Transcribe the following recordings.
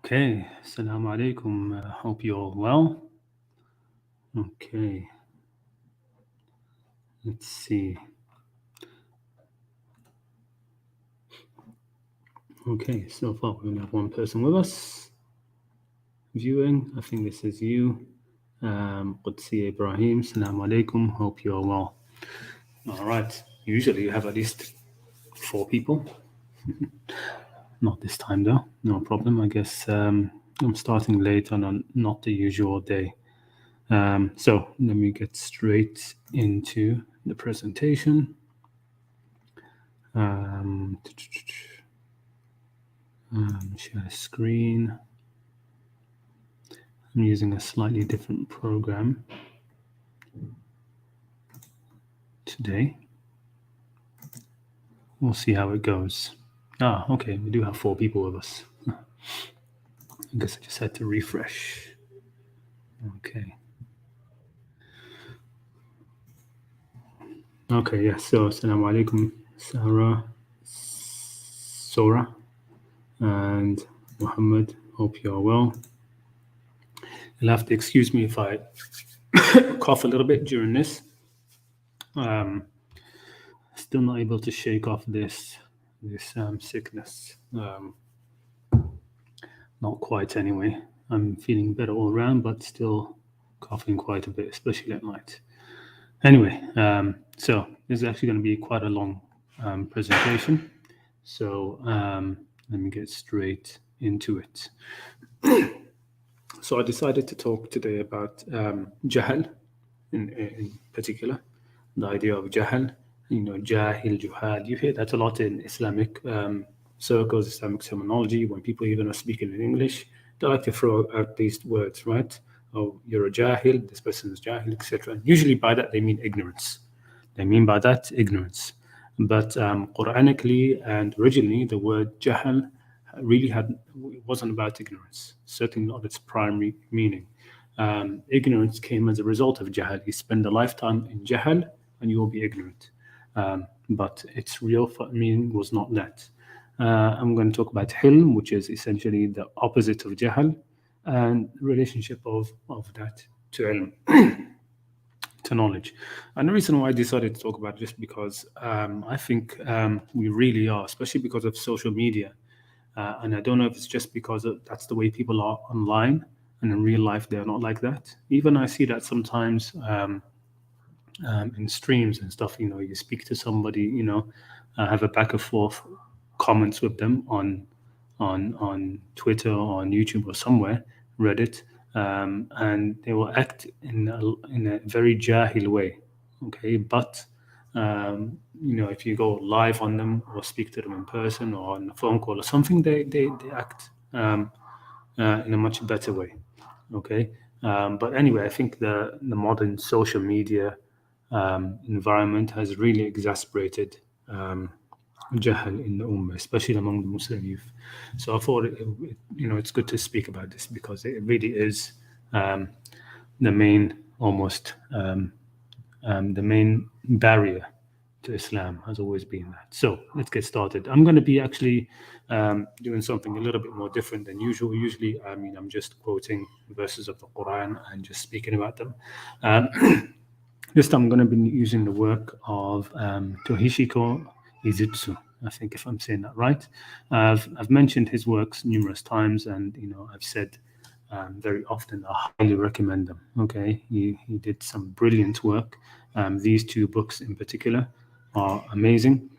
Okay, Assalamu alaikum. Hope you're all well. Okay, let's see. Okay, so far we only have one person with us viewing. I think this is you. Qudsi Ibrahim. Assalamu alaikum. Hope you're well. All right. Usually you have at least 4 people. Not this time though. No problem. I guess I'm starting late on a not the usual day. So let me get straight into the presentation. Share screen. I'm using a slightly different program today. We'll see how it goes. Okay, we do have 4 people with us. I guess I just had to refresh. Okay. Okay, yes. So, Assalamu alaikum, Sora, and Muhammad. Hope you are well. You'll have to excuse me if I cough a little bit during this. Still not able to shake off this sickness. Not quite anyway. I'm feeling better all around, but still coughing quite a bit, especially at night. Anyway, so this is actually going to be quite a long presentation. So let me get straight into it. So I decided to talk today about Jahl in particular, the idea of Jahl, Jahil, Juhal. You hear that a lot in Islamic circles, Islamic terminology. When people even are speaking in English, they like to throw out these words, right? Oh, you're a Jahil, this person is Jahil, etc. Usually by that they mean ignorance. They mean by that ignorance. But Qur'anically and originally, the word Jahl really wasn't about ignorance, certainly not its primary meaning. Ignorance came as a result of Jahl. You spend a lifetime in Jahl and you will be ignorant. But its real meaning was not that. I'm going to talk about Hilm, which is essentially the opposite of Jahl, and the relationship of that to Ilm, to knowledge. And the reason why I decided to talk about it just because I think we really are, especially because of social media. And I don't know if it's just because that's the way people are online, and in real life they're not like that. Even I see that sometimes in streams and stuff. You speak to somebody, have a back and forth comments with them on Twitter or on YouTube or somewhere, Reddit, and they will act in a very jahil way. Okay, but if you go live on them or speak to them in person or on a phone call or something, they act in a much better way. Okay, but anyway, I think the modern social media environment has really exacerbated Jahl in the Ummah, especially among the Muslim youth. So I thought, it's good to speak about this because it really is the main, almost the main barrier to Islam has always been that. So let's get started. I'm going to be actually doing something a little bit more different than usual. Usually, I'm just quoting verses of the Quran and just speaking about them. This time I'm going to be using the work of Tohishiko Izustu. I think if I'm saying that right. I've mentioned his works numerous times, and I've said very often I highly recommend them. Okay, he did some brilliant work. These 2 books in particular are amazing,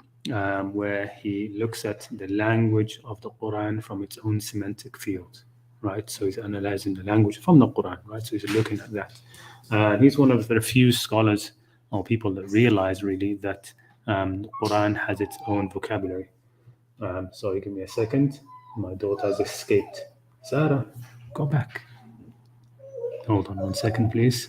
where he looks at the language of the Quran from its own semantic field. Right, so he's analyzing the language from the Quran. Right, so he's looking at that. He's one of the few scholars or people that realize really that the Quran has its own vocabulary. Sorry, give me a second. My daughter has escaped. Sarah, go back. Hold on one second, please.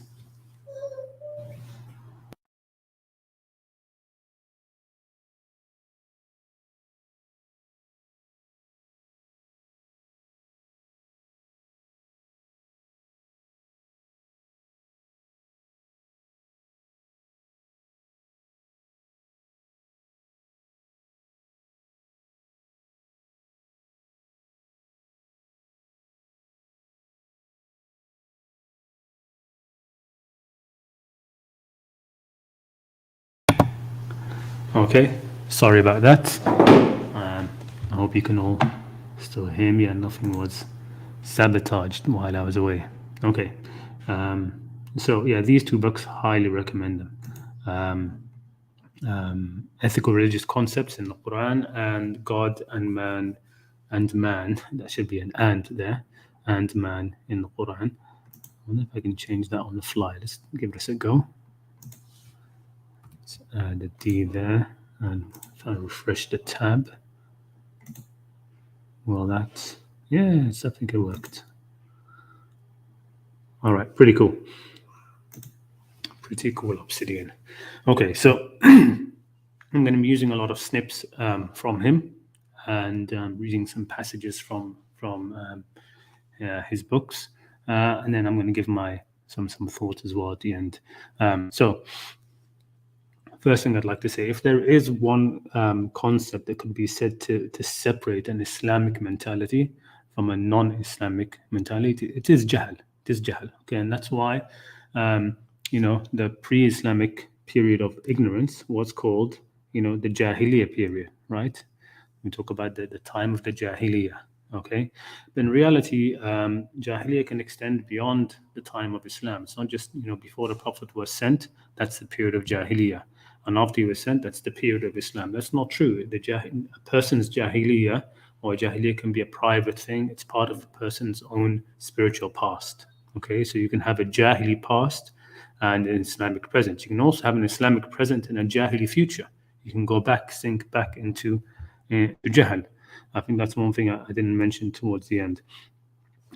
Okay, sorry about that. I hope you can all still hear me and nothing was sabotaged while I was away. Okay, so yeah, these two books, highly recommend them. Ethical religious concepts in the Quran, and God and man, that should be an and there, and man in the Quran. I wonder if I can change that on the fly. Let's give this a go. Let's add a D there, and if I refresh the tab, well, that's, yes, I think it worked. All right, pretty cool. Pretty cool, Obsidian. Okay, so I'm going to be using a lot of snips from him, and reading some passages from his books, and then I'm going to give my some thoughts as well at the end. So first thing I'd like to say, if there is one concept that could be said to separate an Islamic mentality from a non-Islamic mentality, it is Jahl. It is Jahl. Okay, and that's why the pre-Islamic period of ignorance was called the Jahiliyyah period, right? We talk about the time of the Jahiliyyah. Okay, but in reality, Jahiliyyah can extend beyond the time of Islam. It's not just before the Prophet was sent. That's the period of Jahiliyyah, and after he was sent, that's the period of Islam. That's not true. A person's Jahiliyyah or Jahiliyyah can be a private thing. It's part of a person's own spiritual past. Okay, so you can have a Jahili past and an Islamic present. You can also have an Islamic present and a Jahili future. You can go back, sink back into Jahl. I think that's one thing I didn't mention towards the end.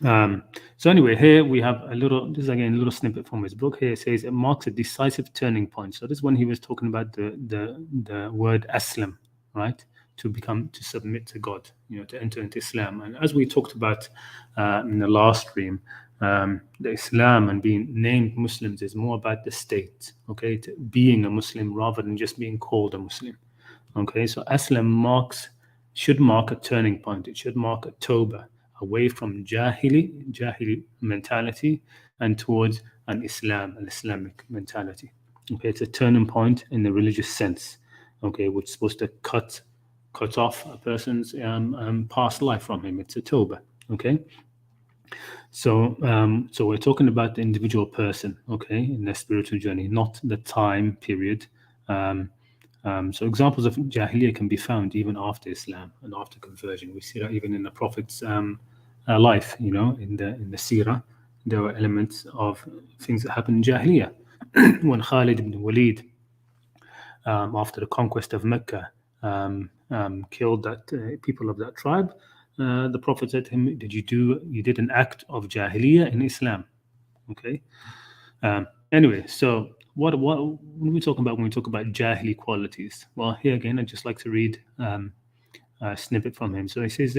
So anyway, here we have this is again a little snippet from his book. Here it says it marks a decisive turning point. So this is when he was talking about the word Aslam, right? To submit to God, to enter into Islam. And as we talked about in the last stream, the Islam and being named Muslims is more about the state, okay, to being a Muslim rather than just being called a Muslim. Okay, so Aslam should mark a turning point. It should mark a tawbah away from Jahili mentality and towards an Islamic mentality. Okay, it's a turning point in the religious sense. Okay, which is supposed to cut off a person's past life from him. It's a tawbah. Okay. So we're talking about the individual person, okay, in their spiritual journey, not the time period. So examples of Jahiliyyah can be found even after Islam and after conversion. We see that even in the Prophet's life, in the Seerah, there were elements of things that happened in Jahiliyyah. When Khalid ibn Walid, after the conquest of Mecca, killed that people of that tribe, the Prophet said to him, you did an act of Jahiliyyah in Islam. Okay. Anyway, so what when we talk about Jahili qualities? Well, here again, I'd just like to read a snippet from him. So he says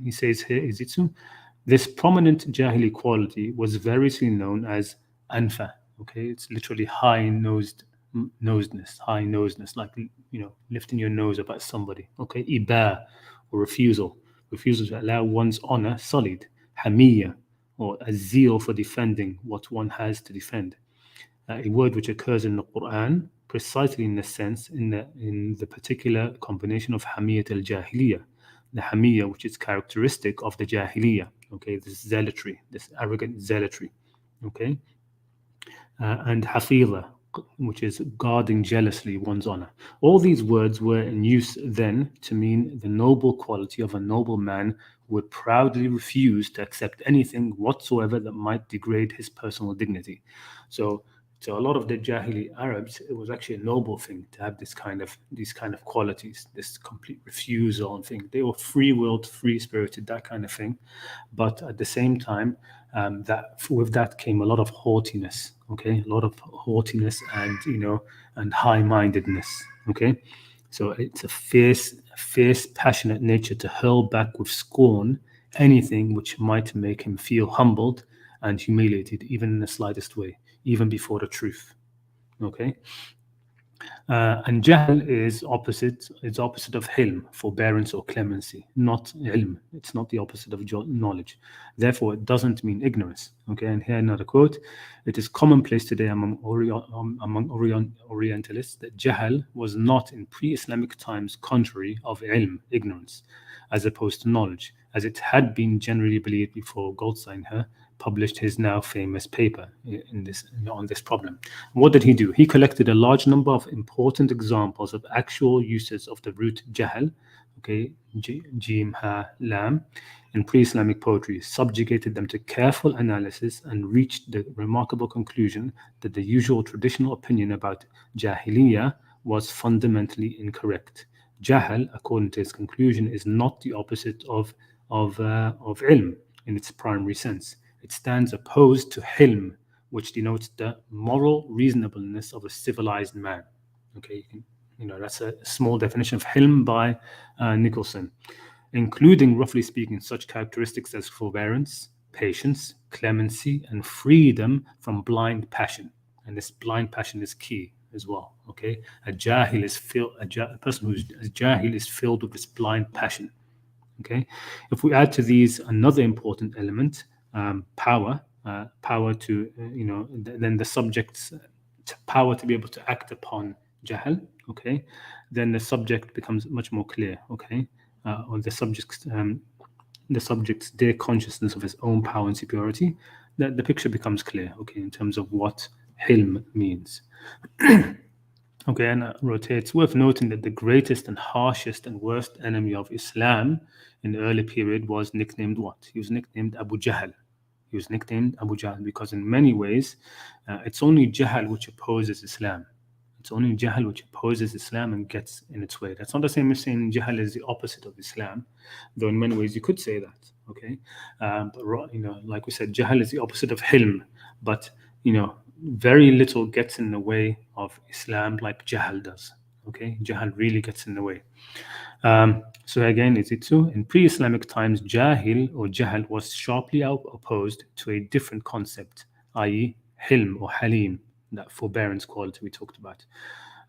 he says here, Izustu, this prominent Jahili quality was variously known as Anfa. Okay, it's literally high-nosedness, like lifting your nose about somebody. Okay, Iba, or refusal to allow one's honor sullied. Hamiyya, or a zeal for defending what one has to defend. A word which occurs in the Qur'an precisely in the sense, in the particular combination of Hamiyyat al-Jahiliyyah, the Hamiyya which is characteristic of the Jahiliyyah, okay, this zealotry, this arrogant zealotry, okay, and Hafila, which is guarding jealously one's honor. All these words were in use then to mean the noble quality of a noble man who would proudly refuse to accept anything whatsoever that might degrade his personal dignity. So a lot of the Jahili Arabs, it was actually a noble thing to have these kind of qualities, this complete refusal and thing. They were free-willed, free-spirited, that kind of thing. But at the same time, with that came a lot of haughtiness. Okay, a lot of haughtiness and high-mindedness. Okay, so it's a fierce, passionate nature to hurl back with scorn anything which might make him feel humbled and humiliated, even in the slightest way, even before the truth. Okay, And Jahl is opposite. It's opposite of Hilm, forbearance or clemency, not Ilm. It's not the opposite of knowledge. Therefore, it doesn't mean ignorance. Okay, and here another quote: "It is commonplace today among Orientalists that Jahl was not in pre-Islamic times contrary of Ilm, ignorance, as opposed to knowledge, as it had been generally believed before Goldstein published his now famous paper on this problem." What did he do? He collected a large number of important examples of actual uses of the root jahl, okay, jim ha lam, in pre-Islamic poetry, subjugated them to careful analysis, and reached the remarkable conclusion that the usual traditional opinion about jahiliyyah was fundamentally incorrect. Jahl, according to his conclusion, is not the opposite of ilm in its primary sense. It stands opposed to hilm, which denotes the moral reasonableness of a civilized man. Okay, that's a small definition of hilm by Nicholson, including, roughly speaking, such characteristics as forbearance, patience, clemency, and freedom from blind passion. And this blind passion is key as well. Okay, a person who's a jahil is filled with this blind passion. Okay, if we add to these another important element, power to then the subject's power to be able to act upon jahl. Okay, then the subject becomes much more clear. Okay, or the subject's dear consciousness of his own power and superiority. The picture becomes clear. Okay, in terms of what hilm means. Okay, and I wrote here, it's worth noting that the greatest and harshest and worst enemy of Islam in the early period was nicknamed what? He was nicknamed Abu Jahl. He was nicknamed Abu Jahl because in many ways, it's only Jahl which opposes Islam. It's only Jahl which opposes Islam and gets in its way. That's not the same as saying Jahl is the opposite of Islam, though in many ways you could say that. Okay, but like we said, Jahl is the opposite of Hilm, but very little gets in the way of Islam like Jahl does. Okay, Jahl really gets in the way. So again, Izustu, in pre-Islamic times, Jahil or Jahl was sharply opposed to a different concept, i.e. Hilm or Halim, that forbearance quality we talked about.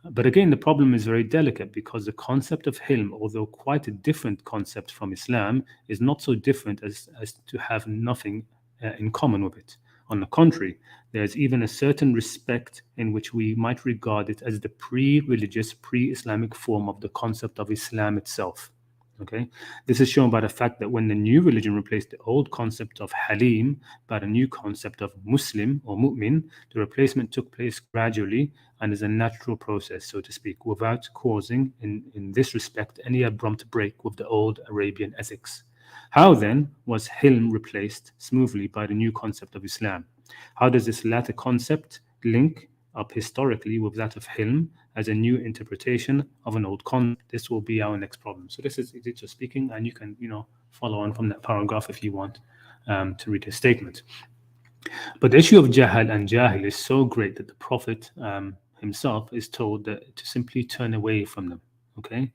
But again, the problem is very delicate because the concept of Hilm, although quite a different concept from Islam, is not so different as to have nothing in common with it. On the contrary, there's even a certain respect in which we might regard it as the pre-religious, pre-Islamic form of the concept of Islam itself. Okay, this is shown by the fact that when the new religion replaced the old concept of Halim by the new concept of Muslim or Mu'min, the replacement took place gradually and is a natural process, so to speak, without causing, in this respect, any abrupt break with the old Arabian ethics. How then was Hilm replaced smoothly by the new concept of Islam? How does this latter concept link up historically with that of Hilm as a new interpretation of an old concept? This will be our next problem. So this is Izustu speaking, and you can follow on from that paragraph if you want to read his statement. But the issue of Jahl and Jahil is so great that the Prophet himself is told to simply turn away from them. Okay,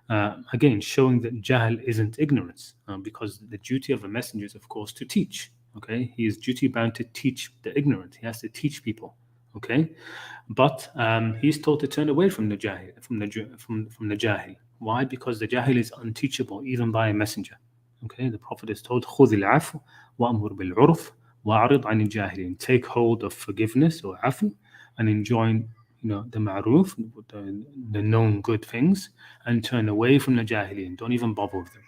again, showing that Jahl isn't ignorance, because the duty of a messenger is, of course, to teach. Okay, he is duty bound to teach the ignorant. He has to teach people. Okay, but he's told to turn away from the Jahil, from the Jahil. Why? Because the Jahil is unteachable even by a messenger. Okay, the Prophet is told, خُذِ الْعَفْوَ وَأْمُرْ بِالْعُرْفِ وَأَعْرِضْ عَنِ الْجَاهِلِينَ. Take hold of forgiveness or afu, and enjoin the ma'ruf, the known good things, and turn away from the jahilin. Don't even bother with them.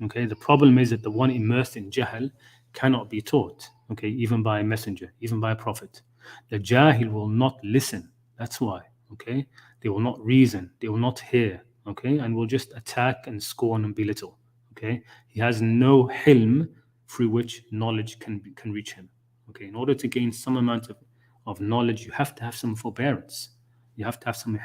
Okay, the problem is that the one immersed in jahl cannot be taught. Okay, even by a messenger, even by a prophet. The jahil will not listen. That's why. Okay, they will not reason. They will not hear. Okay, and will just attack and scorn and belittle. Okay, he has no hilm through which knowledge can reach him. Okay, in order to gain some amount of knowledge, you have to have some forbearance. You have to have some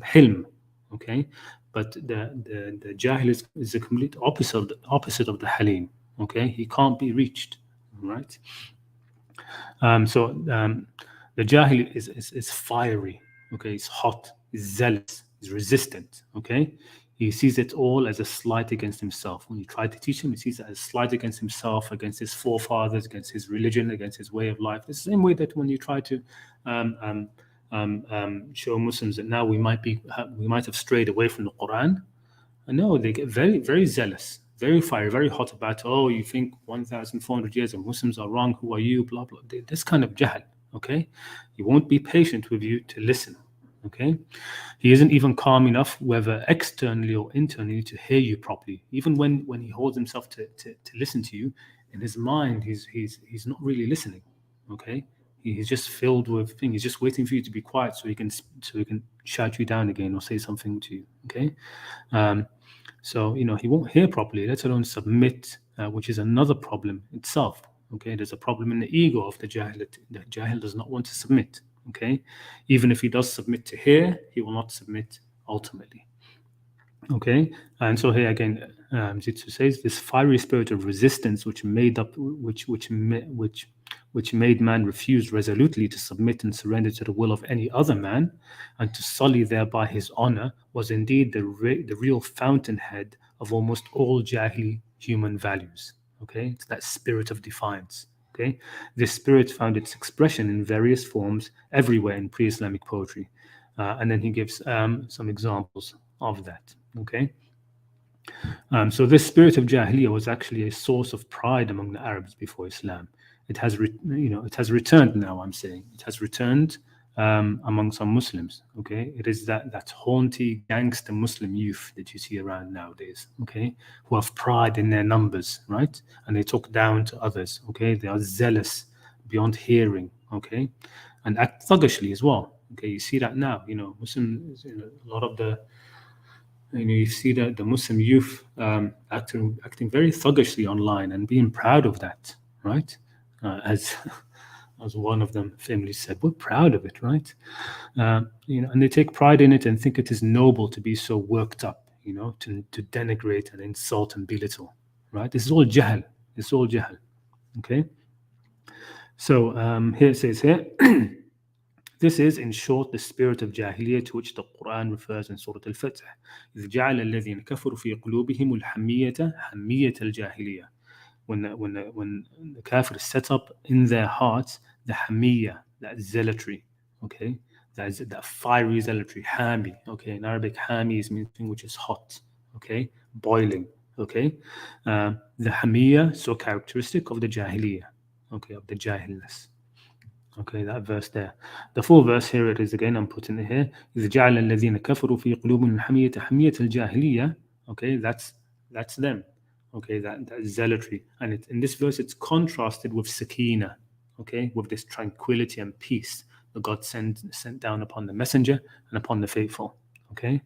hilm. Okay, but the jahil is the complete opposite of the halim. Okay, he can't be reached. Right. The jahil is fiery. Okay, he's hot, he's zealous, he's resistant. Okay, he sees it all as a slight against himself. When you try to teach him, he sees it as a slight against himself, against his forefathers, against his religion, against his way of life. It's the same way that when you try to show Muslims that now we might have strayed away from the Qur'an. And no, they get very, very zealous, very fiery, very hot about, oh, you think 1,400 years of Muslims are wrong, who are you, blah, blah. This kind of jahl, okay? He won't be patient with you to listen, okay? He isn't even calm enough, whether externally or internally, to hear you properly. Even when he holds himself to listen to you, in his mind, he's not really listening, okay? He's just filled with things. He's just waiting for you to be quiet so he can shout you down again or say something to you, okay? So, he won't hear properly, let alone submit, which is another problem itself. Okay, there's a problem in the ego of the jahil. The jahil does not want to submit. Okay, even if he does submit to hear, he will not submit ultimately. Okay, and so here again, Izustu says this fiery spirit of resistance, which made man refuse resolutely to submit and surrender to the will of any other man, and to sully thereby his honor, was indeed the real fountainhead of almost all Jahili human values. Okay, it's that spirit of defiance. Okay, this spirit found its expression in various forms everywhere in pre-Islamic poetry, and then he gives some examples of that. Okay. So this spirit of Jahiliyyah was actually a source of pride among the Arabs before Islam. It has returned now. I'm saying it has returned among some Muslims. Okay, it is that haunty gangster Muslim youth that you see around nowadays. Okay, who have pride in their numbers, right? And they talk down to others. Okay, they are zealous beyond hearing. Okay, and act thuggishly as well. Okay, you see that now. Muslims, a lot of the you see that the Muslim youth acting very thuggishly online and being proud of that, right? As one of them famously said, we're proud of it, right? And they take pride in it and think it is noble to be so worked up, to denigrate and insult and belittle, right? This is all jahl. It's all jahl. Okay. So here it says here. This is, in short, the spirit of Jahiliyyah to which the Qur'an refers in Surah Al-Fath. إِذْ جَعَلَ الَّذِينَ كَفَرُوا فِي قُلُوبِهِمُ الْحَمِيَّةَ حَمِيَّةَ الْجَاهِلِيَّةِ. When the kafir set up in their hearts the hamiyya, that zealotry, okay, that fiery zealotry, hami, okay. In Arabic, hami is meaning which is hot, okay, boiling, okay. The hamiyya, so characteristic of the Jahiliyyah, okay, of the Jahilness. Okay, that verse there. The full verse, here it is again, I'm putting it here. إِذْ جَعَلَ الَّذِينَ كَفَرُوا فِي قُلُوبِهِمُ الْحَمِيَّةَ حَمِيَّةَ الْجَاهِلِيَّةِ. Okay, that's them. Okay, that zealotry. And in this verse, it's contrasted with sakina, okay, with this tranquility and peace that God sent down upon the messenger and upon the faithful. Okay,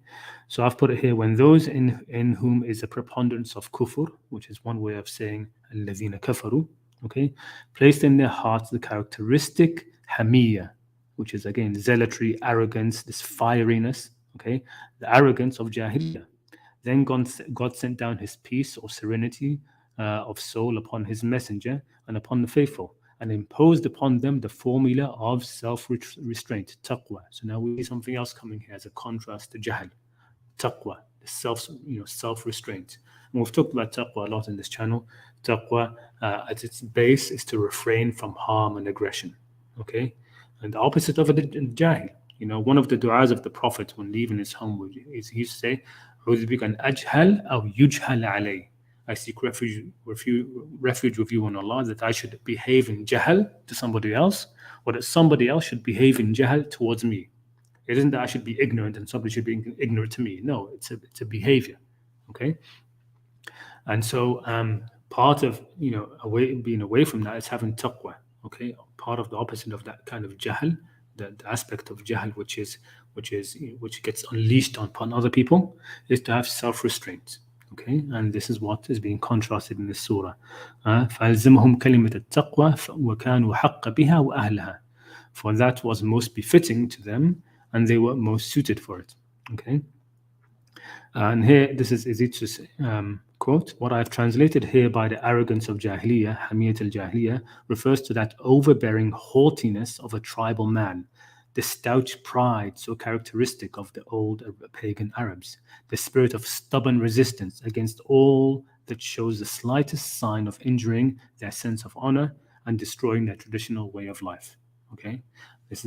so I've put it here, when those in whom is a preponderance of kufr, which is one way of saying الَّذِينَ كَفَرُوا, okay, placed in their hearts the characteristic hamiyya, which is again zealotry, arrogance, this fieriness, okay, the arrogance of Jahiliyyah. Then God sent down his peace or serenity of soul upon his messenger and upon the faithful, and imposed upon them the formula of self-restraint, taqwa. So now we see something else coming here as a contrast to jahl, taqwa, the self-restraint. And we've talked about taqwa a lot in this channel. Taqwa, at its base, is to refrain from harm and aggression. Okay, and the opposite of the jahil. One of the du'as of the Prophet when leaving his home is he used to say, "A'udhu bika an ajhal aw yujhal alay." I seek refuge with you on Allah, that I should behave in jahl to somebody else, or that somebody else should behave in jahl towards me. It isn't that I should be ignorant and somebody should be ignorant to me. No, it's a behavior. Okay, and so part of being away from that is having taqwa. Okay, part of the opposite of that kind of jahl, the aspect of jahl which gets unleashed upon other people, is to have self-restraint. Okay, and this is what is being contrasted in this surah. فَأَلْزَمَهُمْ كَلِمَةَ التَّقْوَى وَكَانُوا حَقَّ بِهَا وَأَهْلَهَا. For that was most befitting to them, and they were most suited for it. Okay, and here this is Izustu's quote. What I've translated here by the arrogance of Jahiliyyah, Hamiyat al-Jahiliyyah, refers to that overbearing haughtiness of a tribal man, the stout pride so characteristic of the old pagan Arabs, the spirit of stubborn resistance against all that shows the slightest sign of injuring their sense of honor and destroying their traditional way of life. Okay, this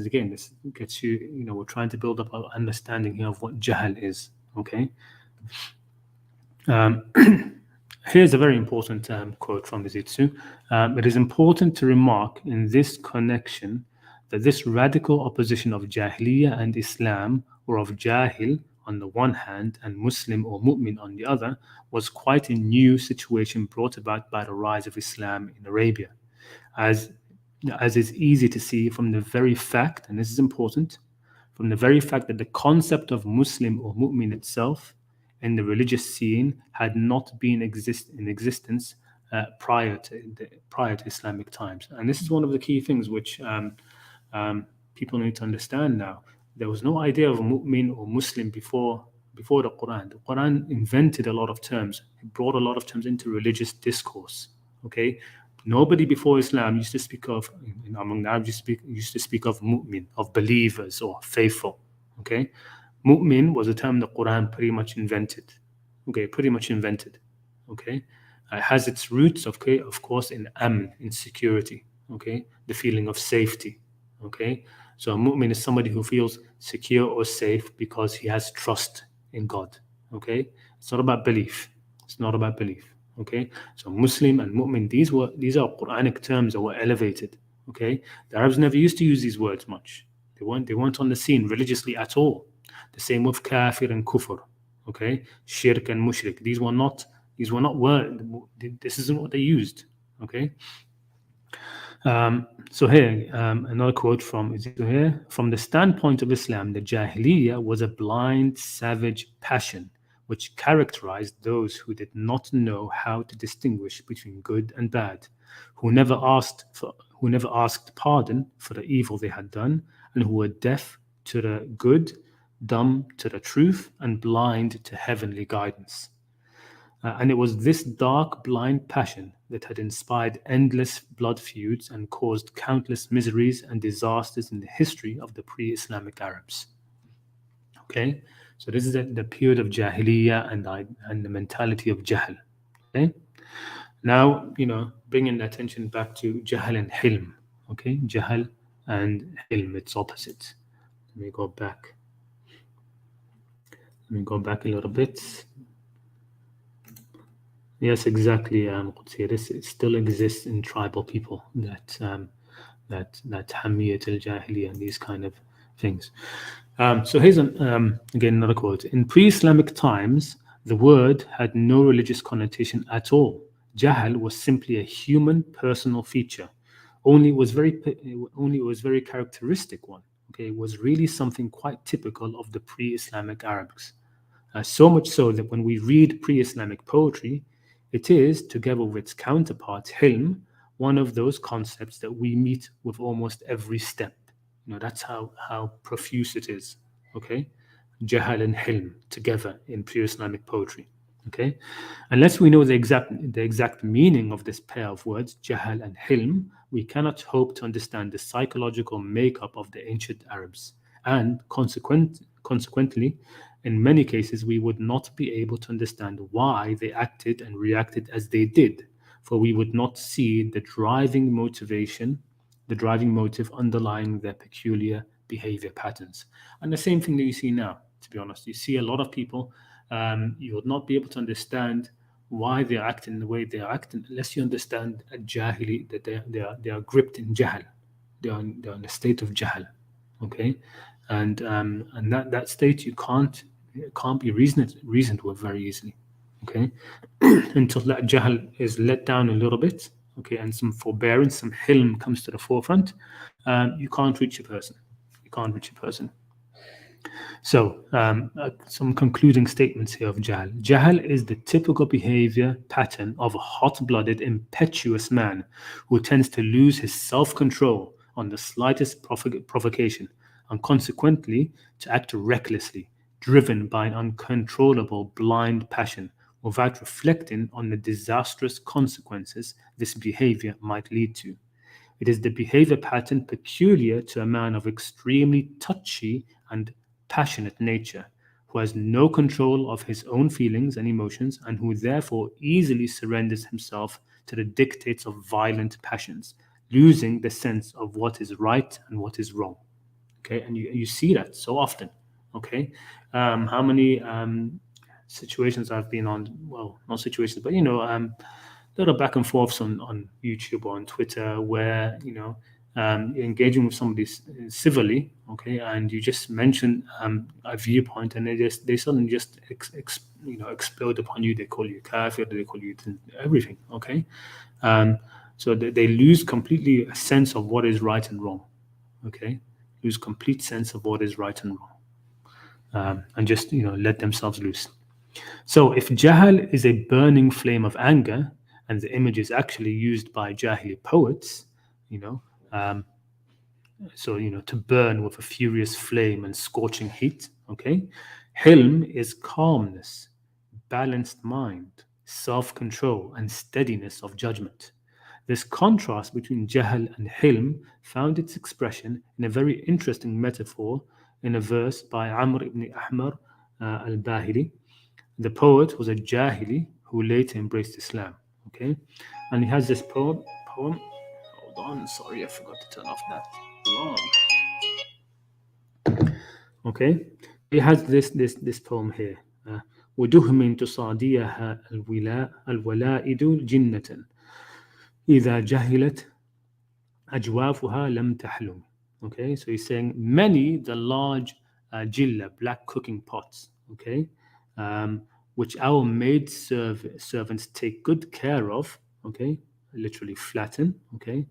gets you. We're trying to build up our understanding here of what jahl is. Okay. Here's a very important quote from Izustu. It is important to remark in this connection that this radical opposition of Jahiliyyah and Islam, or of Jahil on the one hand and Muslim or Mu'min on the other, was quite a new situation brought about by the rise of Islam in Arabia. As is easy to see from the very fact, and this is important, from the very fact that the concept of Muslim or Mu'min itself in the religious scene had not been in existence prior to Islamic times. And this is one of the key things which people need to understand now. There was no idea of Mu'min or Muslim before the Qur'an. The Qur'an invented a lot of terms. It brought a lot of terms into religious discourse. Okay, nobody before Islam used to speak of, among the Arabs, used to speak of Mu'min, of believers or faithful. Okay, Mu'min was a term the Qur'an pretty much invented. Okay, Okay, it has its roots, of course, in amn, in security. Okay, the feeling of safety. Okay, so a Mu'min is somebody who feels secure or safe because he has trust in God. Okay, it's not about belief. Okay, so Muslim and Mu'min, these are Quranic terms that were elevated. Okay, the Arabs never used to use these words much. They weren't on the scene religiously at all. The same with kafir and kufr. Okay, shirk and mushrik. These were not words. This isn't what they used. Okay. So here, another quote from Izustu here. From the standpoint of Islam, the Jahiliyyah was a blind, savage passion which characterized those who did not know how to distinguish between good and bad, who never asked pardon for the evil they had done, and who were deaf to the good, dumb to the truth, and blind to heavenly guidance. And it was this dark, blind passion that had inspired endless blood feuds and caused countless miseries and disasters in the history of the pre-Islamic Arabs. Okay, so this is the period of Jahiliyyah and the mentality of Jahl. Okay, now bringing the attention back to Jahl and Hilm. Okay, Jahl and Hilm, its opposite. Let me go back a little bit. Yes, exactly. It still exists in tribal people, that Hamiyat al-Jahiliyyah and these kind of things. So here's again another quote. In pre-Islamic times, the word had no religious connotation at all. Jahl was simply a human personal feature. Only it was very characteristic one. Okay, it was really something quite typical of the pre-Islamic Arabs. So much so that when we read pre-Islamic poetry, it is, together with its counterpart, Hilm, one of those concepts that we meet with almost every step. That's how profuse it is. Okay, Jahl and Hilm together in pre-Islamic poetry. Okay, unless we know the exact meaning of this pair of words, Jahl and Hilm, we cannot hope to understand the psychological makeup of the ancient Arabs, and consequently, in many cases, we would not be able to understand why they acted and reacted as they did, for we would not see the driving motive underlying their peculiar behavior patterns. And the same thing that you see now, to be honest. You see a lot of people, you would not be able to understand why they're acting the way they are acting unless you understand a Jahili, that they are gripped in Jahl. They're in a state of Jahl. Okay? And that state you can't be reasoned with very easily. Okay, until that Jahl is let down a little bit. Okay, and some forbearance, some hilm comes to the forefront. You can't reach a person. So some concluding statements here of Jahl. Jahl is the typical behavior pattern of a hot-blooded, impetuous man who tends to lose his self-control on the slightest provocation, and consequently to act recklessly, driven by an uncontrollable blind passion, without reflecting on the disastrous consequences this behavior might lead to. It is the behavior pattern peculiar to a man of extremely touchy and passionate nature, who has no control of his own feelings and emotions, and who therefore easily surrenders himself to the dictates of violent passions, losing the sense of what is right and what is wrong. Okay, and you see that so often. Okay, how many situations I've been on, well, not situations, but little back and forths on YouTube or on Twitter where you're engaging with somebody civilly, okay, and you just mention a viewpoint, and they suddenly just explode upon you. They call you kafir, they call you everything, okay. So they lose completely a sense of what is right and wrong, okay, lose complete sense of what is right and wrong, and just let themselves loose. So if Jahl is a burning flame of anger, and the image is actually used by Jahili poets, um, to burn with a furious flame and scorching heat, okay? Hilm is calmness, balanced mind, self-control, and steadiness of judgment. This contrast between Jahl and Hilm found its expression in a very interesting metaphor in a verse by Amr ibn Ahmar al-Bahili. The poet was a Jahili who later embraced Islam. Okay, and he has this poem. Hold on, sorry, I forgot to turn off that alarm. Okay, he has this poem here. ودهم تصاديها الولائد جنة إذا جهلت أجوافها لم تحلم. Okay, so he's saying many the large jilla, black cooking pots, okay, which our maid servants take good care of, okay, literally flatten, okay.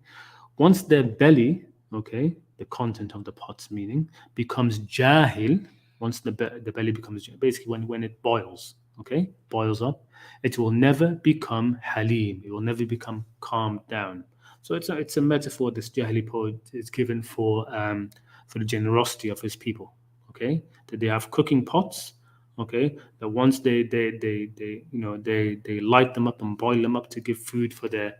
Once their belly, okay, the content of the pots meaning, becomes jahil, once the belly becomes, basically when it boils, okay, boils up, it will never become halim, it will never become calmed down. So it's a metaphor this Jahili poet is given for the generosity of his people, okay, that they have cooking pots, okay, that once they light them up and boil them up to give food for their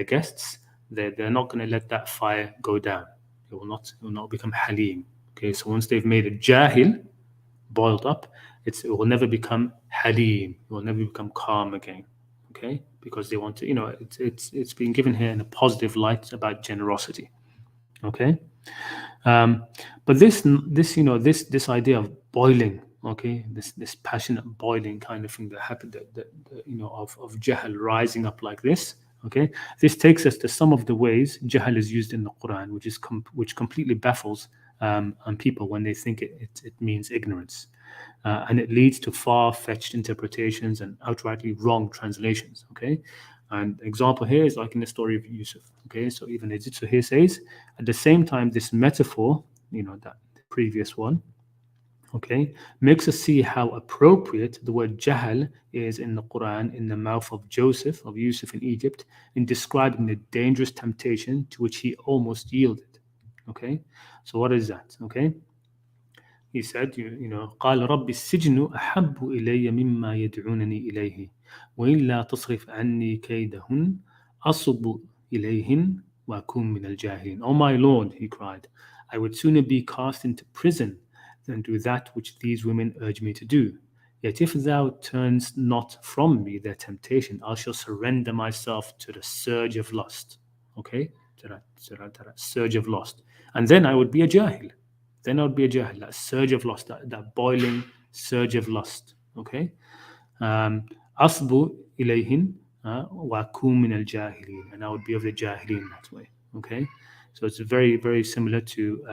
guests, they're not going to let that fire go down. It will not become halim. Okay, so once they've made a jahil boiled up, it will never become halim. It will never become calm again. Okay, because they want to, it's being given here in a positive light about generosity. Okay, but this idea of boiling, okay, this passionate boiling kind of thing that happened, of Jahl rising up like this, okay, this takes us to some of the ways Jahl is used in the Quran, which completely baffles people when they think it means ignorance, and it leads to far-fetched interpretations and outrightly wrong translations, okay. And example here is like in the story of Yusuf. Okay, so even Izustu here says, at the same time, this metaphor, that the previous one, okay, makes us see how appropriate the word Jahl is in the Quran in the mouth of Yusuf in Egypt, in describing the dangerous temptation to which he almost yielded. Okay, so what is that? Okay, he said, قال رب السجن أحب إلي مما يدعونني إليه وإلا تصرف عني كيدهن أصب إليهن وأكون من الجاهلين. Oh my Lord, he cried, I would sooner be cast into prison than do that which these women urge me to do. Yet if thou turnest not from me their temptation, I shall surrender myself to the surge of lust. Okay, to that surge of lust, and then I would be a jahil. Then I would be a jahil, that surge of lust, that boiling surge of lust. Okay, asbu ilayhin wa kum min al jahilin, and I would be of the jahilin that way. Okay, so it's very, very similar to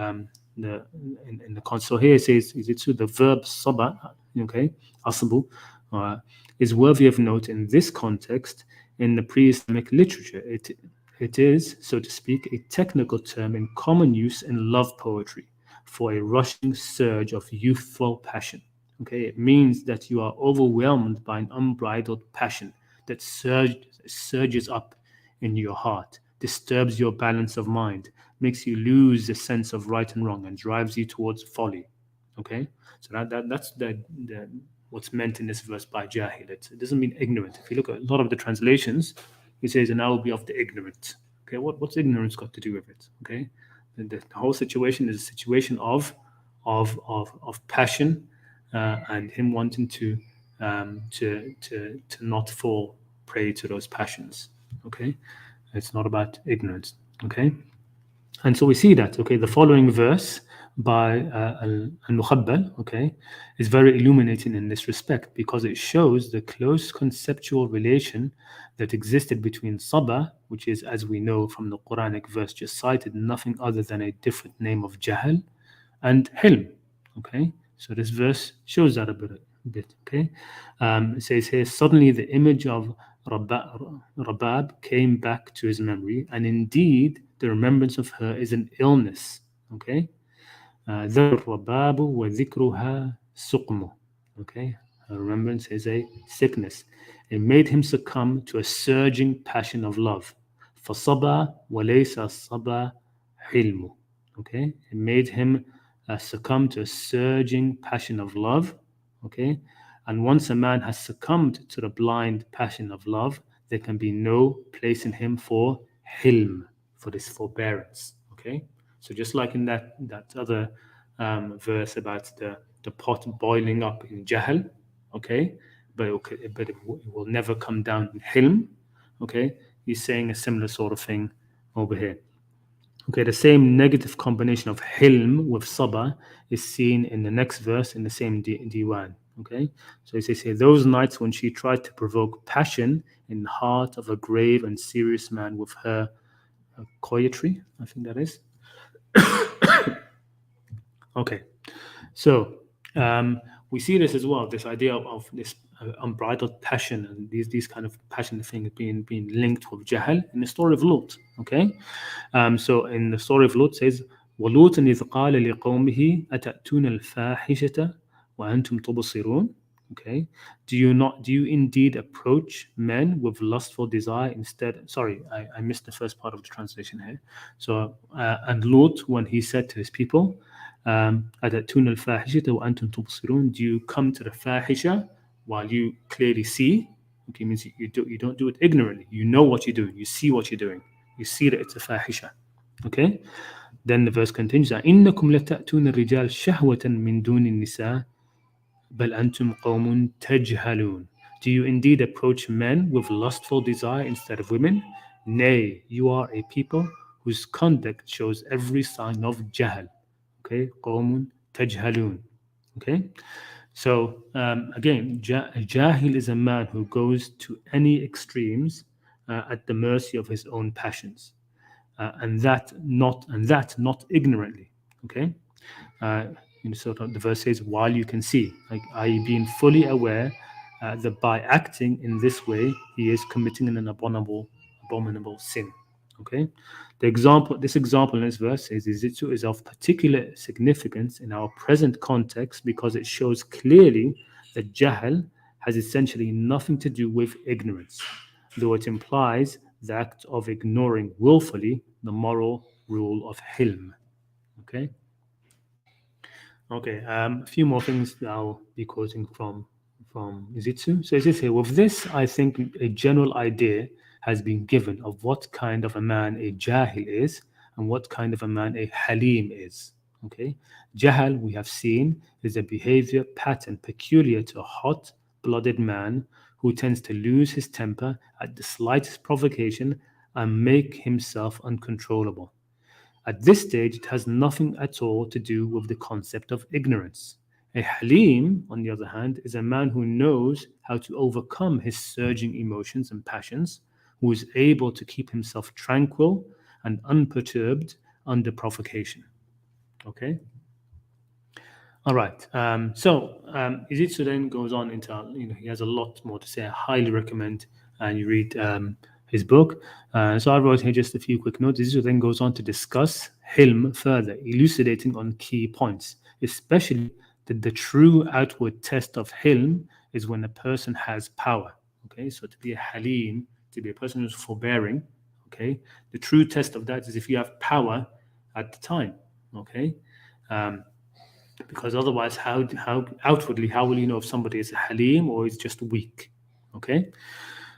in the console here. It says the verb saba, okay, asbu, is worthy of note in this context. In the pre-Islamic literature, it is, so to speak, a technical term in common use in love poetry for a rushing surge of youthful passion. Okay, it means that you are overwhelmed by an unbridled passion that surges up in your heart, disturbs your balance of mind, makes you lose the sense of right and wrong, and drives you towards folly. Okay, so that's what's meant in this verse by Jahil. It doesn't mean ignorant. If you look at a lot of the translations, it says, and I will be of the ignorant. Okay, what's ignorance got to do with it? Okay, the whole situation is a situation of passion, and him wanting to not fall prey to those passions. Okay, it's not about ignorance. Okay, and so we see that, okay, the following verse by Al-Mukhabbal, okay, is very illuminating in this respect because it shows the close conceptual relation that existed between Sabah, which is, as we know from the Quranic verse just cited, nothing other than a different name of Jahl, and Hilm, okay. So this verse shows that a bit, okay. It says here, suddenly the image of Rabab came back to his memory, and indeed the remembrance of her is an illness, okay. ذر الرباب وذكرها سقم, okay. Her remembrance is a sickness. It made him succumb to a surging passion of love. فصبا وليس الصبا حلم, okay. It made him succumb to a surging passion of love, okay. And once a man has succumbed to the blind passion of love, there can be no place in him for hilm, for this forbearance, okay. So just like in that other verse about the pot boiling up in Jahl, okay, but it will never come down in Hilm, okay. He's saying a similar sort of thing over here. Okay, the same negative combination of Hilm with Sabah is seen in the next verse in the same Diwan. Okay, so he says here, those nights when she tried to provoke passion in the heart of a grave and serious man with her coquetry, I think that is. Okay, so we see this as well, this idea of this unbridled passion and these kind of passionate things being linked with Jahl in the story of Lut. Okay, so in the story of Lut says, وَلُوطٍ إِذْ قَالَ لِقَوْمِهِ أَتَأْتُونَ الْفَاحِشَةَ وَأَنْتُمْ تُبْصِرُونَ. Okay, do you indeed approach men with lustful desire instead? Sorry, I missed the first part of the translation here. So and Lut, when he said to his people, أَتَأْتُونَ الْفَاحِشَةَ وَأَنْتُمْ تُبْصِرُونَ, do you come to the fahisha while you clearly see? Okay, means you don't do it ignorantly. You know what you're doing. You see what you're doing. You see that it's a fahisha. Okay? Then the verse continues, إِنَّكُمْ لَتَأْتُونَ الرِّجَالَ شَهْوَةً مِّن دُونِ النِّسَاءِ بَلْ أَنْتُمْ قَوْمٌ تَجْهَلُونَ. Do you indeed approach men with lustful desire instead of women? Nay, you are a people whose conduct shows every sign of jahl. Okay? قَوْمٌ تَجْهَلُونَ. Okay? So again, Jahil is a man who goes to any extremes at the mercy of his own passions, and that not ignorantly. Okay, so the verse says, "While you can see, like, i.e., being fully aware that by acting in this way, he is committing an abominable sin." Okay, this example in this verse says Izustu is of particular significance in our present context because it shows clearly that Jahl has essentially nothing to do with ignorance, though it implies the act of ignoring willfully the moral rule of Hilm. Okay. Okay. A few more things that I'll be quoting from Izustu. So it says here, with this, I think a general idea has been given of what kind of a man a Jahil is and what kind of a man a Halim is. Okay. Jahl, we have seen, is a behavior pattern peculiar to a hot-blooded man who tends to lose his temper at the slightest provocation and make himself uncontrollable. At this stage, it has nothing at all to do with the concept of ignorance. A Halim, on the other hand, is a man who knows how to overcome his surging emotions and passions, who is able to keep himself tranquil and unperturbed under provocation. Okay? All right. Izustu then goes on into, he has a lot more to say. I highly recommend you read his book. So I wrote here just a few quick notes. Izustu then goes on to discuss Hilm further, elucidating on key points, especially that the true outward test of Hilm is when a person has power. Okay, so to be a Halim, to be a person who's forbearing, okay, the true test of that is if you have power at the time. Okay. Because otherwise, how outwardly, how will you know if somebody is a Halim or is just weak? Okay,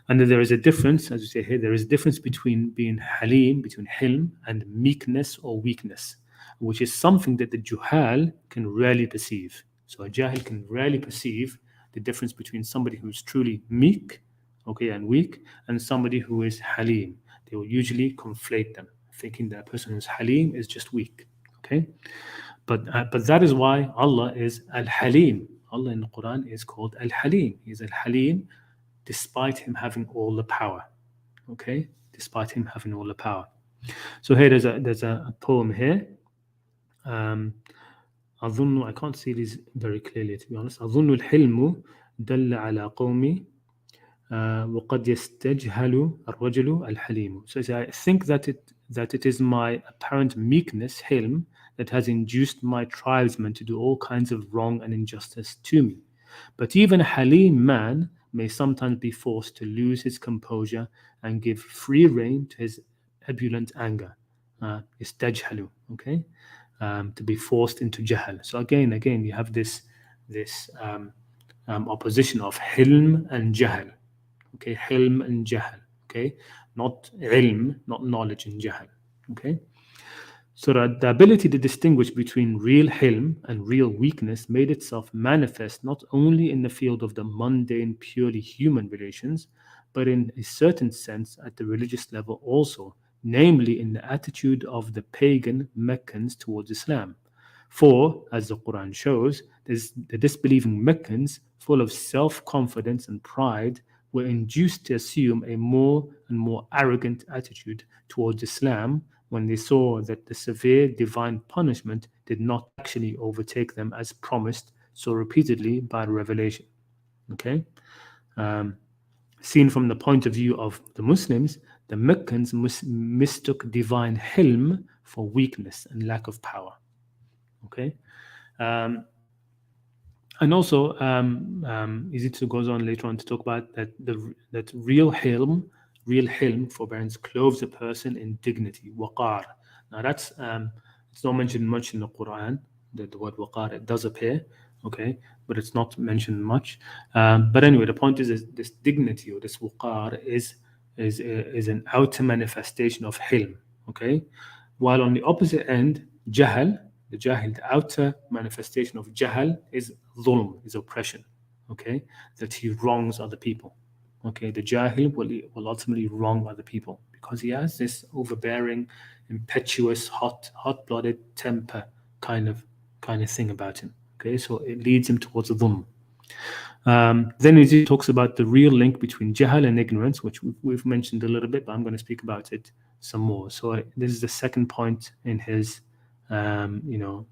and then there is a difference, as we say here, there is a difference between being Halim, between Hilm, and meekness or weakness, which is something that the Juhal can rarely perceive. So a Jahil can rarely perceive the difference between somebody who is truly meek, okay, and weak, and somebody who is Halim. They will usually conflate them. thinking that a person who's Halim is just weak. Okay, but that is why Allah is Al-Halim. Allah in the Quran is called Al-Halim. He's Al-Halim despite him having all the power. Okay, despite him having all the power. So here there's a poem here. أظن, I can't see this very clearly, to be honest. أظن الحلم دل على قومي وقد يستجهل الرجل الحليم. So I think that it is my apparent meekness, hilm, that has induced my tribesmen to do all kinds of wrong and injustice to me. But even a halim man may sometimes be forced to lose his composure and give free rein to his ebullient anger. Istajhalu, okay? To be forced into jahl. So again, you have this opposition of hilm and jahl. Okay, hilm and jahl. Okay, not ilm, not knowledge, and jahl. Okay, so the ability to distinguish between real hilm and real weakness made itself manifest not only in the field of the mundane, purely human relations, but in a certain sense at the religious level also, namely in the attitude of the pagan Meccans towards Islam. For, as the Quran shows, the disbelieving Meccans, full of self-confidence and pride, were induced to assume a more and more arrogant attitude towards Islam when they saw that the severe divine punishment did not actually overtake them as promised so repeatedly by the revelation. Okay? Seen from the point of view of the Muslims, the Meccans mistook divine hilm for weakness and lack of power. Okay? And also, Izustu goes on later on to talk about that real hilm, forbearance, clothes a person in dignity, waqar. Now that's it's not mentioned much in the Quran. The word waqar, it does appear, okay, but it's not mentioned much. But anyway, the point is this dignity or this waqar is an outer manifestation of hilm, okay, while on the opposite end, jahl. The jahil, the outer manifestation of jahl is dhulm, is oppression, okay? That he wrongs other people, okay? The jahil will ultimately wrong other people because he has this overbearing, impetuous, hot-blooded temper kind of thing about him, okay? So it leads him towards dhulm. Then he talks about the real link between jahl and ignorance, which we've mentioned a little bit, but I'm going to speak about it some more. So this is the second point in his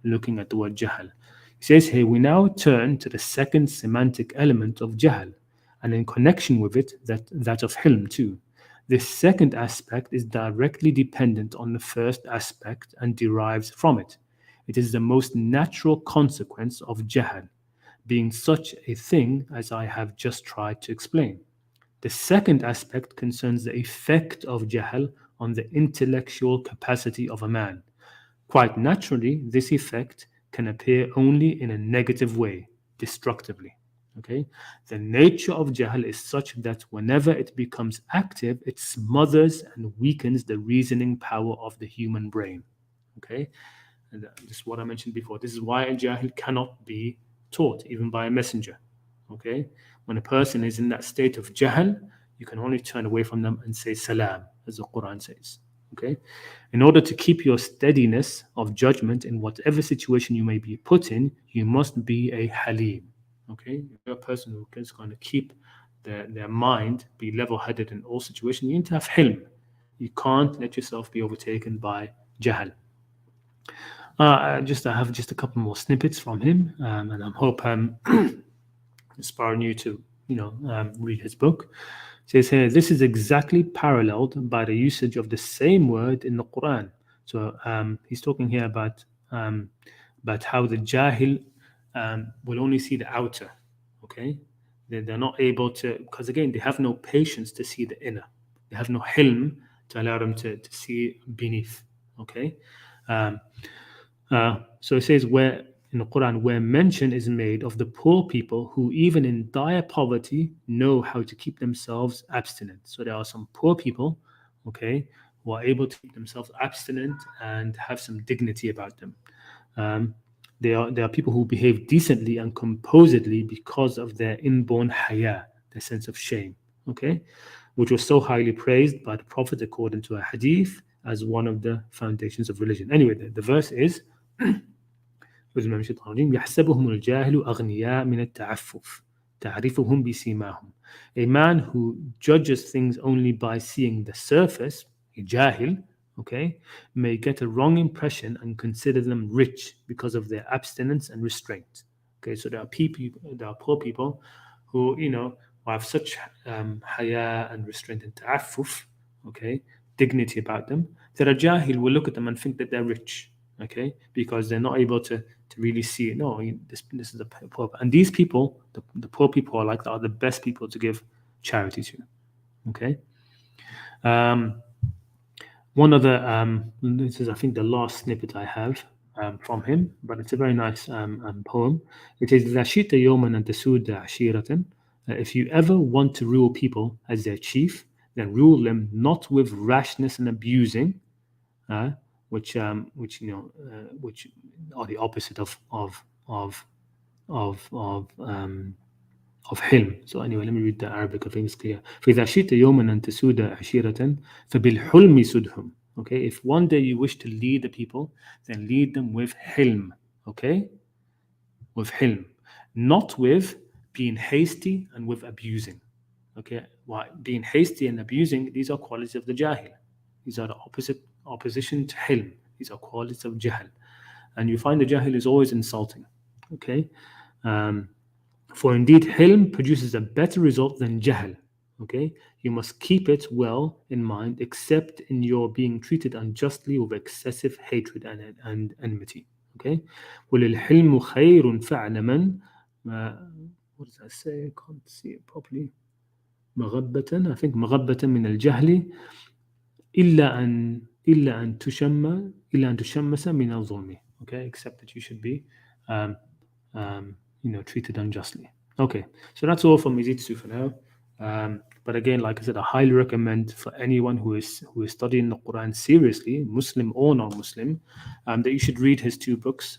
looking at the word jahl. He says here, we now turn to the second semantic element of jahl, and in connection with it, that of hilm too. This second aspect is directly dependent on the first aspect and derives from it. It is the most natural consequence of jahl, being such a thing as I have just tried to explain. The second aspect concerns the effect of jahl on the intellectual capacity of a man. Quite naturally, this effect can appear only in a negative way, destructively. Okay? The nature of jahl is such that whenever it becomes active, it smothers and weakens the reasoning power of the human brain. Okay? And this is what I mentioned before. This is why a jahil cannot be taught, even by a messenger. Okay? When a person is in that state of jahl, you can only turn away from them and say salam, as the Quran says. Okay, in order to keep your steadiness of judgment in whatever situation you may be put in, you must be a halim. Okay, you're a person who is going to keep their mind, be level-headed in all situations. You need to have hilm. You can't let yourself be overtaken by jahl. I have just a couple more snippets from him, and I hope I'm inspiring you to read his book. Says here, this is exactly paralleled by the usage of the same word in the Quran. So he's talking here about how the jahil will only see the outer. Okay, they're not able to, because again they have no patience to see the inner. They have no hilm to allow them to see beneath. Okay, so it says where in the Quran, where mention is made of the poor people who even in dire poverty know how to keep themselves abstinent. So there are some poor people, okay, who are able to keep themselves abstinent and have some dignity about them. There are people who behave decently and composedly because of their inborn haya, their sense of shame, okay, which was so highly praised by the Prophet according to a hadith as one of the foundations of religion. Anyway, the verse is يحسبهم الجاهل أغنياء من التعفف تعرفهم بسيماهم. A man who judges things only by seeing the surface, a jahil, okay, may get a wrong impression and consider them rich because of their abstinence and restraint. Okay, so there are poor people who, who have such haya and restraint and ta'affuf, okay, dignity about them, that a jahil will look at them and think that they're rich, okay, because they're not able to really see it. No, this is a poor, and these people, the poor people are the best people to give charity to, okay. One other, this is I think the last snippet I have from him, but it's a very nice poem. It is إذا شئت يوما أن تسود عشيرة. If you ever want to rule people as their chief, then rule them not with rashness and abusing, which are the opposite of hilm. So anyway, let me read the Arabic. I think it's clear. فإذا شئت يوما أن تسود عشيرة فبالحلم سدهم. Okay, if one day you wish to lead the people, then lead them with hilm. Okay, with hilm, not with being hasty and with abusing. Okay, why being hasty and abusing? These are qualities of the jahil. These are the opposition to hilm. These are qualities of jahl, and you find the jahil is always insulting. Okay, for indeed hilm produces a better result than jahl. Okay, you must keep it well in mind, except in your being treated unjustly with excessive hatred and enmity. Okay, وَلِلْحِلْمُ خَيْرٌ فَعْلَمًا. What does that say? I can't see it properly. مغبة, I think مغبة من الجهل إلا أن تشمس من الظلم. Okay, except that you should be treated unjustly. Okay, so that's all from Izustu for now. But again, like I said, I highly recommend for anyone who is studying the Quran seriously, Muslim or non-Muslim, that you should read his two books,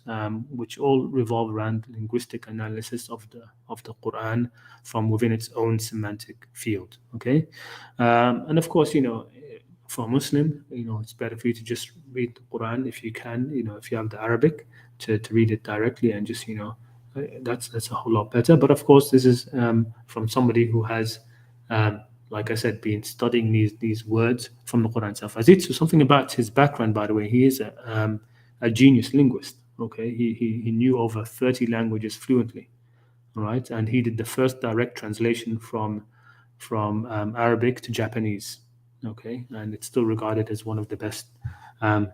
which all revolve around linguistic analysis of the Quran from within its own semantic field. Okay, and of course, for a Muslim, it's better for you to just read the Quran if you can. If you have the Arabic, to read it directly and just that's a whole lot better. But of course, this is from somebody who has, like I said, been studying these words from the Quran itself. Izustu, something about his background, by the way, he is a genius linguist. Okay, he knew over 30 languages fluently. All right, and he did the first direct translation from Arabic to Japanese. Okay, and it's still regarded as one of the best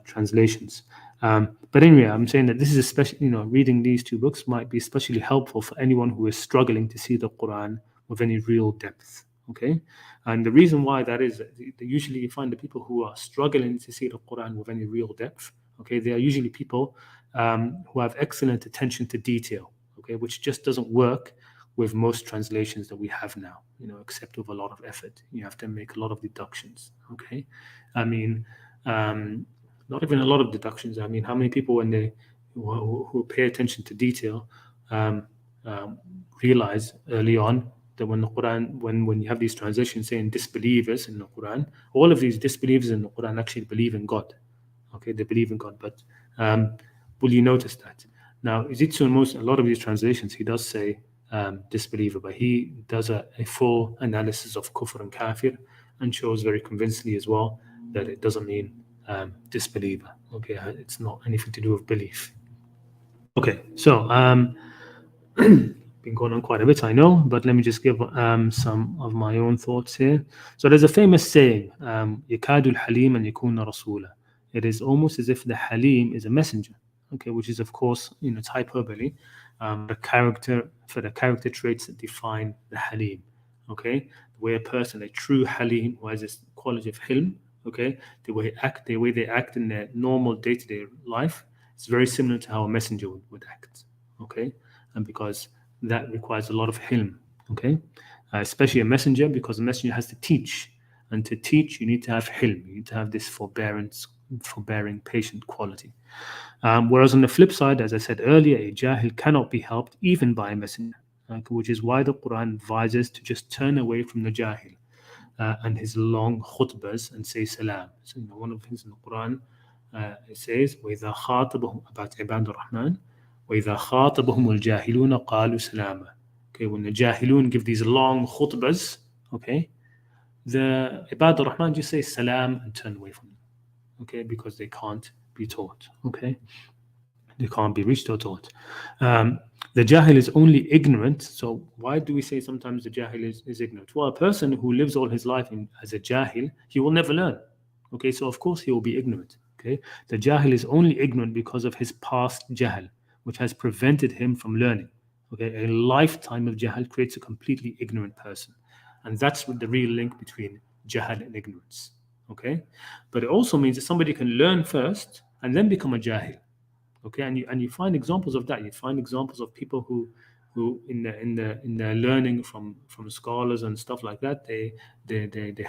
translations. But anyway, I'm saying that this is especially, reading these two books might be especially helpful for anyone who is struggling to see the Quran with any real depth. Okay, and the reason why that is, usually you find the people who are struggling to see the Quran with any real depth. Okay, they are usually people who have excellent attention to detail. Okay, which just doesn't work with most translations that we have now. Except with a lot of effort, you have to make a lot of deductions. Okay, I mean. Not even a lot of deductions. I mean, how many people, when they who pay attention to detail, realize early on that when the Quran, when you have these translations saying disbelievers in the Quran, all of these disbelievers in the Quran actually believe in God. Okay, they believe in God. But will you notice that? Now, Izustu, a lot of these translations, he does say disbeliever, but he does a full analysis of kufr and kafir and shows very convincingly as well that it doesn't mean disbeliever. Okay, it's not anything to do with belief. Okay, so been going on quite a bit, I know, but let me just give some of my own thoughts here. So there's a famous saying, يكاد الحليم أن يكون رسولا. It is almost as if the Halim is a messenger. Okay, which is of course, it's hyperbole, the character traits that define the Halim. Okay, the way a person, a true Halim who has this quality of Hilm, okay, the way they act in their normal day-to-day life, it's very similar to how a messenger would act. Okay, and because that requires a lot of hilm. Okay, especially a messenger, because a messenger has to teach, and to teach you need to have hilm. You need to have this forbearing, patient quality. Whereas on the flip side, as I said earlier, a jahil cannot be helped even by a messenger, which is why the Quran advises to just turn away from the jahil. and his long khutbahs and say salam. So one of the things in the Quran, it says وَإِذَا خَاطَبَهُمْ about Ibad al-Rahman وَإِذَا خَاطَبَهُمُ الْجَاهِلُونَ قَالُوا سَلَامًا. Okay, when the Jahilun give these long khutbahs, okay, the Ibad al-Rahman just say salam and turn away from them, okay, because they can't be taught, okay, they can't be reached or taught. The Jahil is only ignorant. So why do we say sometimes the Jahil is ignorant? Well, a person who lives all his life as a Jahil, he will never learn, okay, so of course he will be ignorant, okay. The Jahil is only ignorant because of his past Jahl, which has prevented him from learning, okay. A lifetime of Jahl creates a completely ignorant person, and that's the real link between Jahl and ignorance, okay. But it also means that somebody can learn first and then become a Jahil, okay. And you find examples of that. You find examples of people who in their learning from scholars and stuff like that, they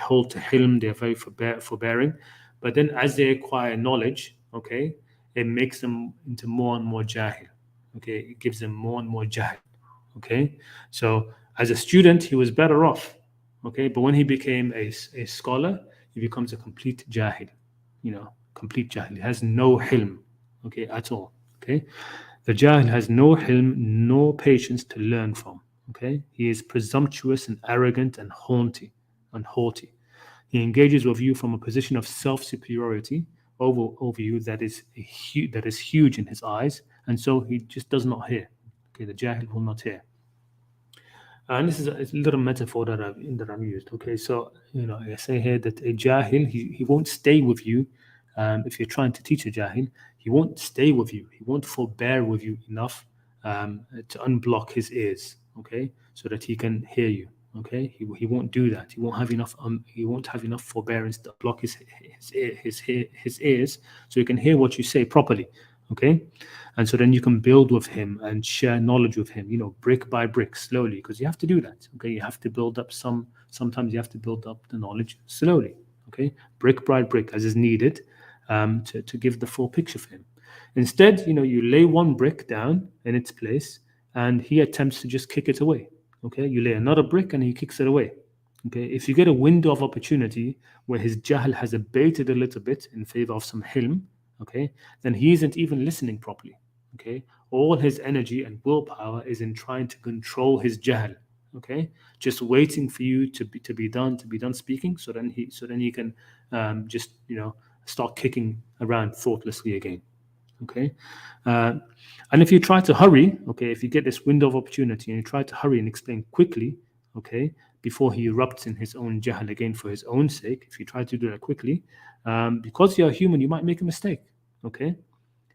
hold to Hilm, they're very forbearing, but then as they acquire knowledge, okay, it makes them into more and more Jahil, okay. It gives them more and more Jahl, okay. So as a student, he was better off, okay, but when he became a scholar, he becomes a complete Jahil, complete Jahil. He has no Hilm, okay, at all, okay. The Jahil has no Hilm, no patience to learn from, okay. He is presumptuous and arrogant and haughty. He engages with you from a position of self-superiority over you that is huge in his eyes, and so he just does not hear, okay. The Jahil will not hear. And this is a little metaphor that I've used, okay. So I say here that a Jahil, he won't stay with you. If you're trying to teach a Jahil, he won't stay with you. He won't forbear with you enough to unblock his ears, okay, so that he can hear you, okay. He won't do that. He won't have enough forbearance to block his ears, so he can hear what you say properly, okay. And so then you can build with him and share knowledge with him, brick by brick, slowly, because you have to do that, okay. You have to build up sometimes you have to build up the knowledge slowly, okay, brick by brick as is needed, to give the full picture for him. Instead, you lay one brick down in its place and he attempts to just kick it away, okay. You lay another brick and he kicks it away, okay. If you get a window of opportunity where his Jahl has abated a little bit in favor of some Hilm, okay, then he isn't even listening properly, okay. All his energy and willpower is in trying to control his Jahl, okay, just waiting for you to be done speaking, so then he can just start kicking around thoughtlessly again, okay. And if you try to hurry, okay, if you get this window of opportunity and you try to hurry and explain quickly, okay, before he erupts in his own Jahl again for his own sake, if you try to do that quickly, because you're human, you might make a mistake, okay.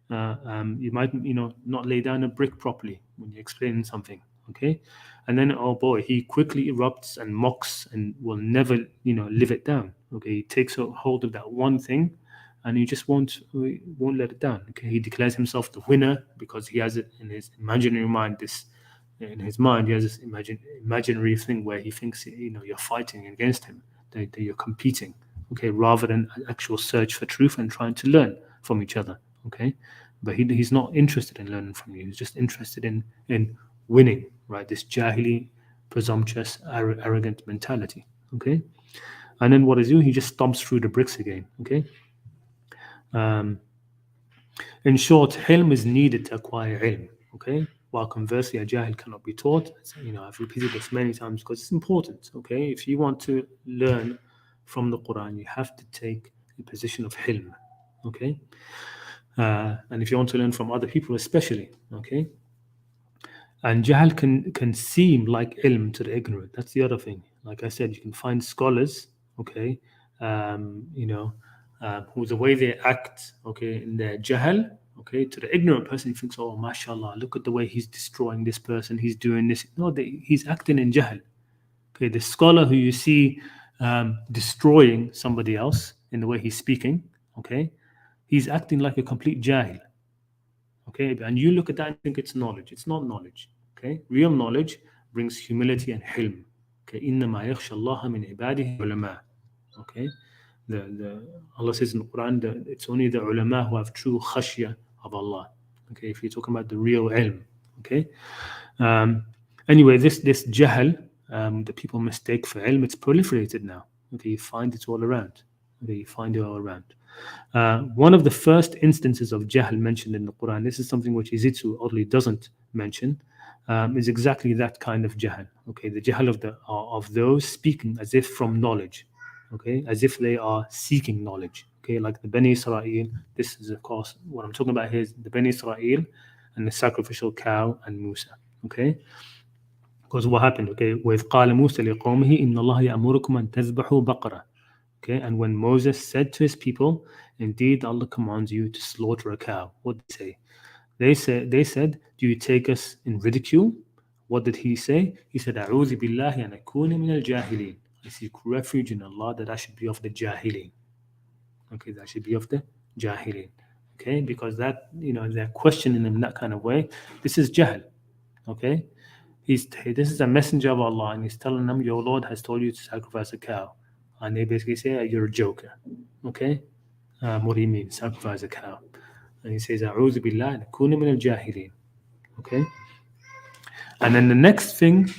You might not lay down a brick properly when you're explaining something, okay. And then, oh boy, he quickly erupts and mocks and will never live it down, okay. He takes a hold of that one thing and he just won't let it down, okay. He declares himself the winner because he has it in his imaginary mind. In his mind, he has this imaginary thing where he thinks you're fighting against him, that you're competing, okay, rather than an actual search for truth and trying to learn from each other, okay. But he's not interested in learning from you. He's just interested in winning, right? This Jahili, presumptuous, arrogant mentality, okay. And then what does he do? He just stomps through the bricks again, okay. In short, Hilm is needed to acquire Ilm, okay, while conversely a Jahil cannot be taught. I've repeated this many times because it's important, okay. If you want to learn from the Quran, you have to take a position of Hilm, okay. And if you want to learn from other people especially, okay. And Jahl can seem like Ilm to the ignorant. That's the other thing. Like I said, you can find scholars, okay, who the way they act, okay, in their Jahl, okay, to the ignorant person, he thinks, oh, mashallah, look at the way he's destroying this person, he's doing this. No, he's acting in Jahl. Okay, the scholar who you see destroying somebody else in the way he's speaking, okay, he's acting like a complete Jahil. Okay, and you look at that and think it's knowledge. It's not knowledge. Okay, real knowledge brings humility and Hilm. Okay, إِنَّمَا يَخْشَى اللَّهَ مِنْ عِبَادِهِ الْعُلَمَاء. Okay, Allah says in the Quran that it's only the ulama who have true khashya of Allah. Okay, if you're talking about the real ilm. Okay, anyway, this Jahl that people mistake for ilm, it's proliferated now. Okay, you find it all around. Okay, you find it all around. One of the first instances of jahl mentioned in the Quran, this is something which Izustu oddly doesn't mention, is exactly that kind of jahl. Okay, the jahl of those speaking as if from knowledge, okay, as if they are seeking knowledge. Okay, like the Bani Israel. This is, of course, what I'm talking about here is the Bani Israel and the sacrificial cow and Musa. Okay, because what happened? Okay, with قال موسى لقومه إن الله يأمركم أن تذبحوا بقرة. Okay, and when Moses said to his people, indeed Allah commands you to slaughter a cow. What did they say? They said, do you take us in ridicule? What did he say? He said, أعوذ بالله أن أكون من الجاهلين. I seek refuge in Allah that I should be of the jahilin. Okay, that should be of the jahilin. Okay, because that, they're questioning him in that kind of way. This is jahl. Okay, this is a messenger of Allah, and he's telling them, your Lord has told you to sacrifice a cow. And they basically say, you're a joker. Okay, what do you mean, sacrifice a cow? And he says, أعوذ بالله نكون من الجاهلين. Okay, and then the next thing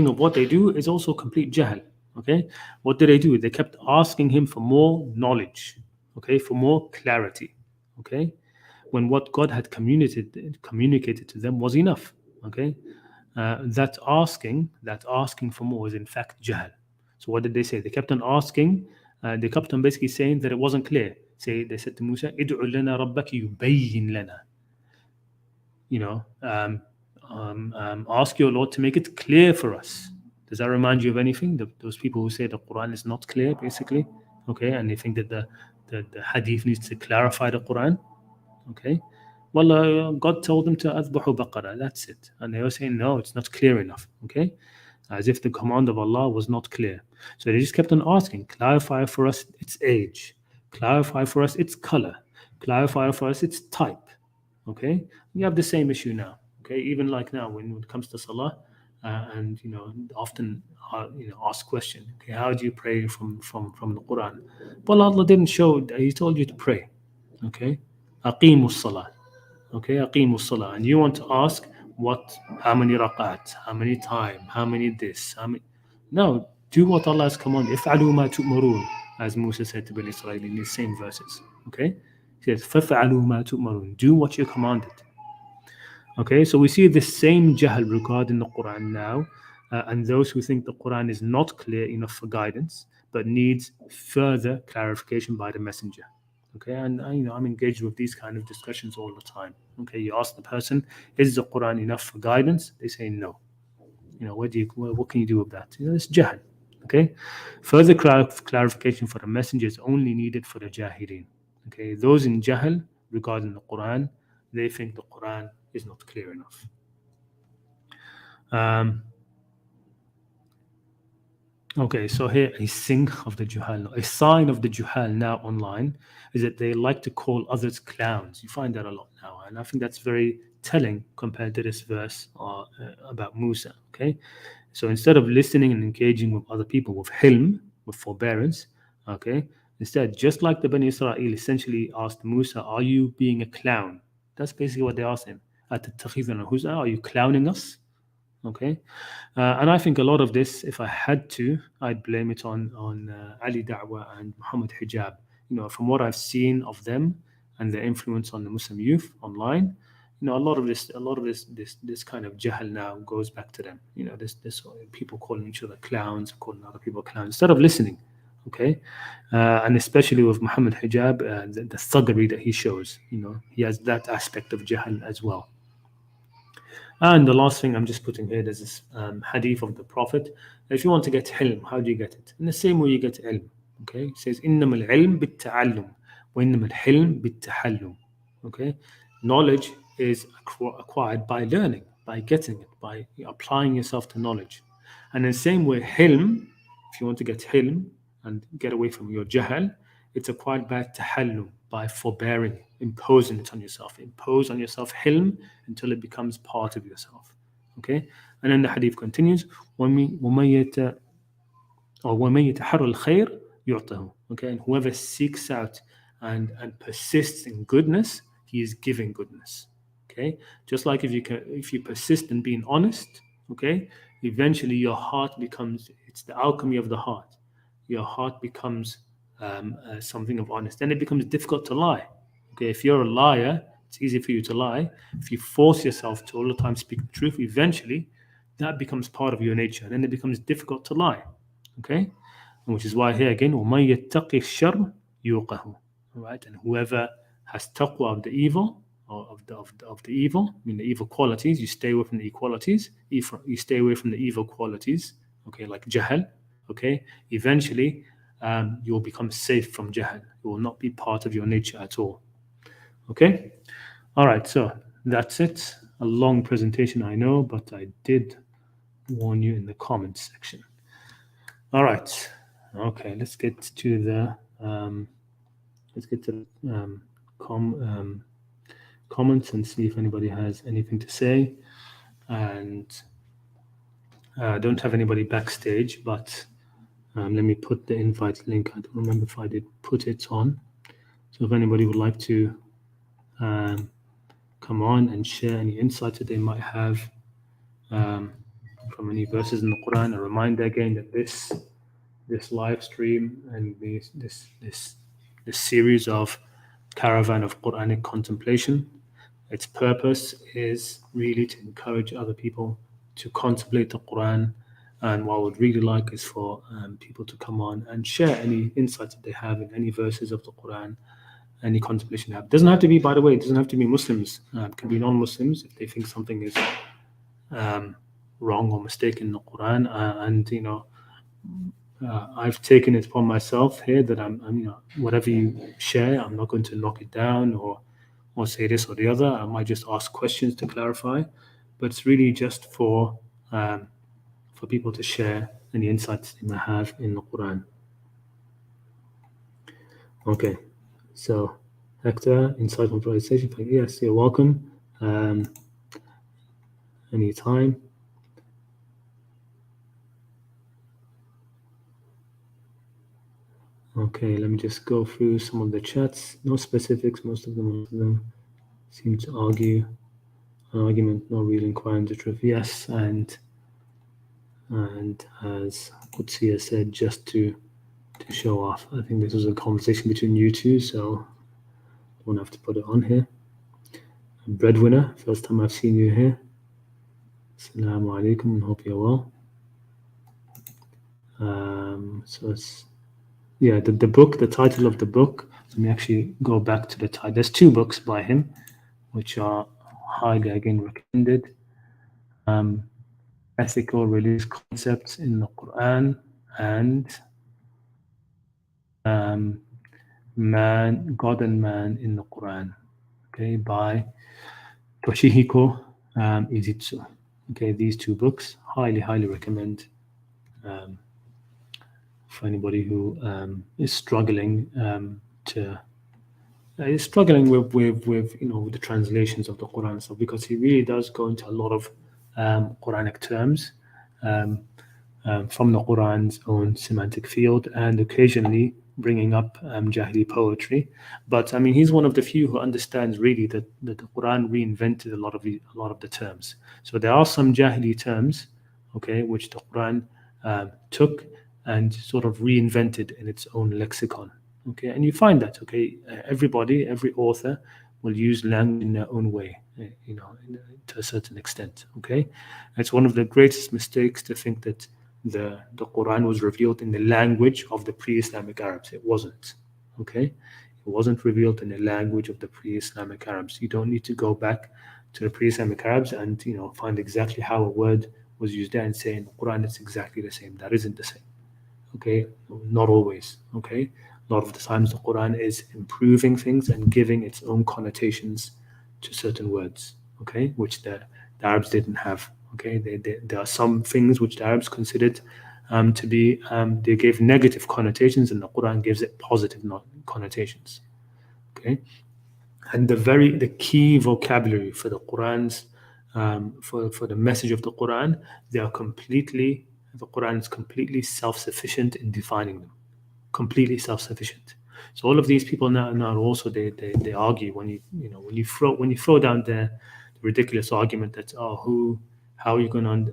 of what they do is also complete jahl. Okay, what did they do? They kept asking him for more knowledge. Okay, for more clarity. Okay, when what God had communicated to them was enough. Okay, that asking for more is in fact jahl. So what did they say? They kept on asking. They kept on basically saying that it wasn't clear. They said to Musa, "Id'u lana rabbaka yubayyin lana." Ask your Lord to make it clear for us. Does that remind you of anything? Those people who say the Quran is not clear, basically, okay, and they think that the Hadith needs to clarify the Quran, okay. Well, God told them to أذبحوا بقرة. That's it, and they were saying no, it's not clear enough, okay, as if the command of Allah was not clear. So they just kept on asking, clarify for us its age, clarify for us its color, clarify for us its type. Okay, we have the same issue now. Okay, even like now when it comes to salah, and often ask question. Okay, how do you pray from the Quran? Well, Allah didn't show. He told you to pray. Okay, aqimus salah. Okay, aqimus salah, and you want to ask how many raqat, how many time, how many this, how many? No, do what Allah has commanded. If'alu ma tu'marun, as Musa said to Bani Israel in these same verses. Okay. He says, فَفَعَلُوا مَا تُؤْمَرُونَ. Do what you're commanded. Okay, so we see the same jahl regarding the Quran now, and those who think the Quran is not clear enough for guidance, but needs further clarification by the messenger. Okay, and I'm engaged with these kind of discussions all the time. Okay, you ask the person, is the Quran enough for guidance? They say no. What can you do with that? It's jahl. Okay, further clarification for the messenger is only needed for the jahilin. Okay, those in jahl regarding the Quran, they think the Quran is not clear enough. Okay, so here a sign of the juhal now online is that they like to call others clowns. You find that a lot now, and I think that's very telling compared to this verse about Musa. Okay, so instead of listening and engaging with other people with hilm, with forbearance, okay, instead, just like the Bani Israel essentially asked Musa, are you being a clown? That's basically what they asked him. Are you clowning us? Okay, and I think a lot of this, if I had to, I'd blame it on Ali Da'wah and Muhammad Hijab. From what I've seen of them and their influence on the Muslim youth online, a lot of this kind of jahl now goes back to them. This people calling each other clowns, calling other people clowns instead of listening. Okay, and especially with Muhammad Hijab, the thuggery that he shows. He has that aspect of jahl as well. And the last thing I'm just putting here, there's this hadith of the Prophet. If you want to get hilm, how do you get it? In the same way you get ilm. Okay, it says إنما العلم بالتعلم وإنما الحلم بالتحلم. Okay, knowledge is acquired by learning, by getting it, by applying yourself to knowledge. And in the same way, hilm, if you want to get hilm and get away from your jahl, it's acquired by tahallum, by forbearing, imposing it on yourself. Impose on yourself hilm until it becomes part of yourself. Okay? And then the hadith continues, وَمَن يَتَحَرَّ الْخَيْرِ يُعْطَهُ. Okay? And whoever seeks out and persists in goodness, he is giving goodness. Okay? Just like if you persist in being honest, okay, eventually your heart it's the alchemy of the heart. your heart becomes something of honest. Then it becomes difficult to lie. Okay, if you're a liar, it's easy for you to lie. If you force yourself to all the time speak the truth, eventually that becomes part of your nature, and then it becomes difficult to lie. Okay, and which is why here again, وَمَن يَتَّقِ الشَّرَّ يُوقَهُ. Right, and whoever has taqwa of the evil, or of the evil, I mean the evil qualities, you stay away from the equalities, you stay away from the evil qualities. Okay, like jahl. Okay, eventually you will become safe from jahl. It will not be part of your nature at all. Okay, all right, so that's it. A long presentation, I know, but I did warn you in the comments section. All right, okay, let's get to the comments and see if anybody has anything to say. And I don't have anybody backstage, but let me put the invite link. I don't remember if I did put it on. So if anybody would like to come on and share any insights that they might have from any verses in the Quran, a reminder again that this live stream and this series of Caravan of Qur'anic Contemplation, its purpose is really to encourage other people to contemplate the Quran. And what I would really like is for people to come on and share any insights that they have in any verses of the Quran, any contemplation they have. It doesn't have to be, by the way, it doesn't have to be Muslims. It can be non-Muslims if they think something is wrong or mistaken in the Quran. I've taken it upon myself here that I'm whatever you share, I'm not going to knock it down or say this or the other. I might just ask questions to clarify, but it's really just for people to share any insights they may have in the Quran. Okay, so Hector, insightful presentation. Yes, you're welcome. Anytime. Okay, let me just go through some of the chats. No specifics. Most of them seem to argue an argument, no real inquiry into truth. Yes, and as Qudsiya said, just to show off. I think this was a conversation between you two, so I don't have to put it on here. Breadwinner, first time I've seen you here. Assalamu alaikum, and hope you're well. So it's the book, the title of the book. Let me actually go back to the title. There's two books by him, which are highly again recommended. Ethical religious concepts in the Quran and God and Man in the Quran. Okay, by Toshihiko Izustu. Okay, these two books highly recommend for anybody who is struggling with the translations of the Quran. So because he really does go into a lot of Quranic terms from the Quran's own semantic field, and occasionally bringing up Jahili poetry. But I mean, he's one of the few who understands really that the Quran reinvented a lot of the terms. So there are some Jahili terms, okay, which the Quran took and sort of reinvented in its own lexicon. Okay, and you find that, okay, every author will use language in their own way, to a certain extent. Okay, it's one of the greatest mistakes to think that the Quran was revealed in the language of the pre-Islamic Arabs. It wasn't. Okay, it wasn't revealed in the language of the pre-Islamic Arabs. You don't need to go back to the pre-Islamic Arabs and find exactly how a word was used there and say in the Quran it's exactly the same. That isn't the same. Okay, not always. Okay, a lot of the times the Quran is improving things and giving its own connotations to certain words. Okay, which the Arabs didn't have. Okay, there are some things which the Arabs considered to be they gave negative connotations, and the Quran gives it positive connotations. Okay, and the key vocabulary for the Quran's for the message of the Quran, the Quran is completely self-sufficient in defining them. Completely self-sufficient. So all of these people now also they argue when you throw down the ridiculous argument that how are you going to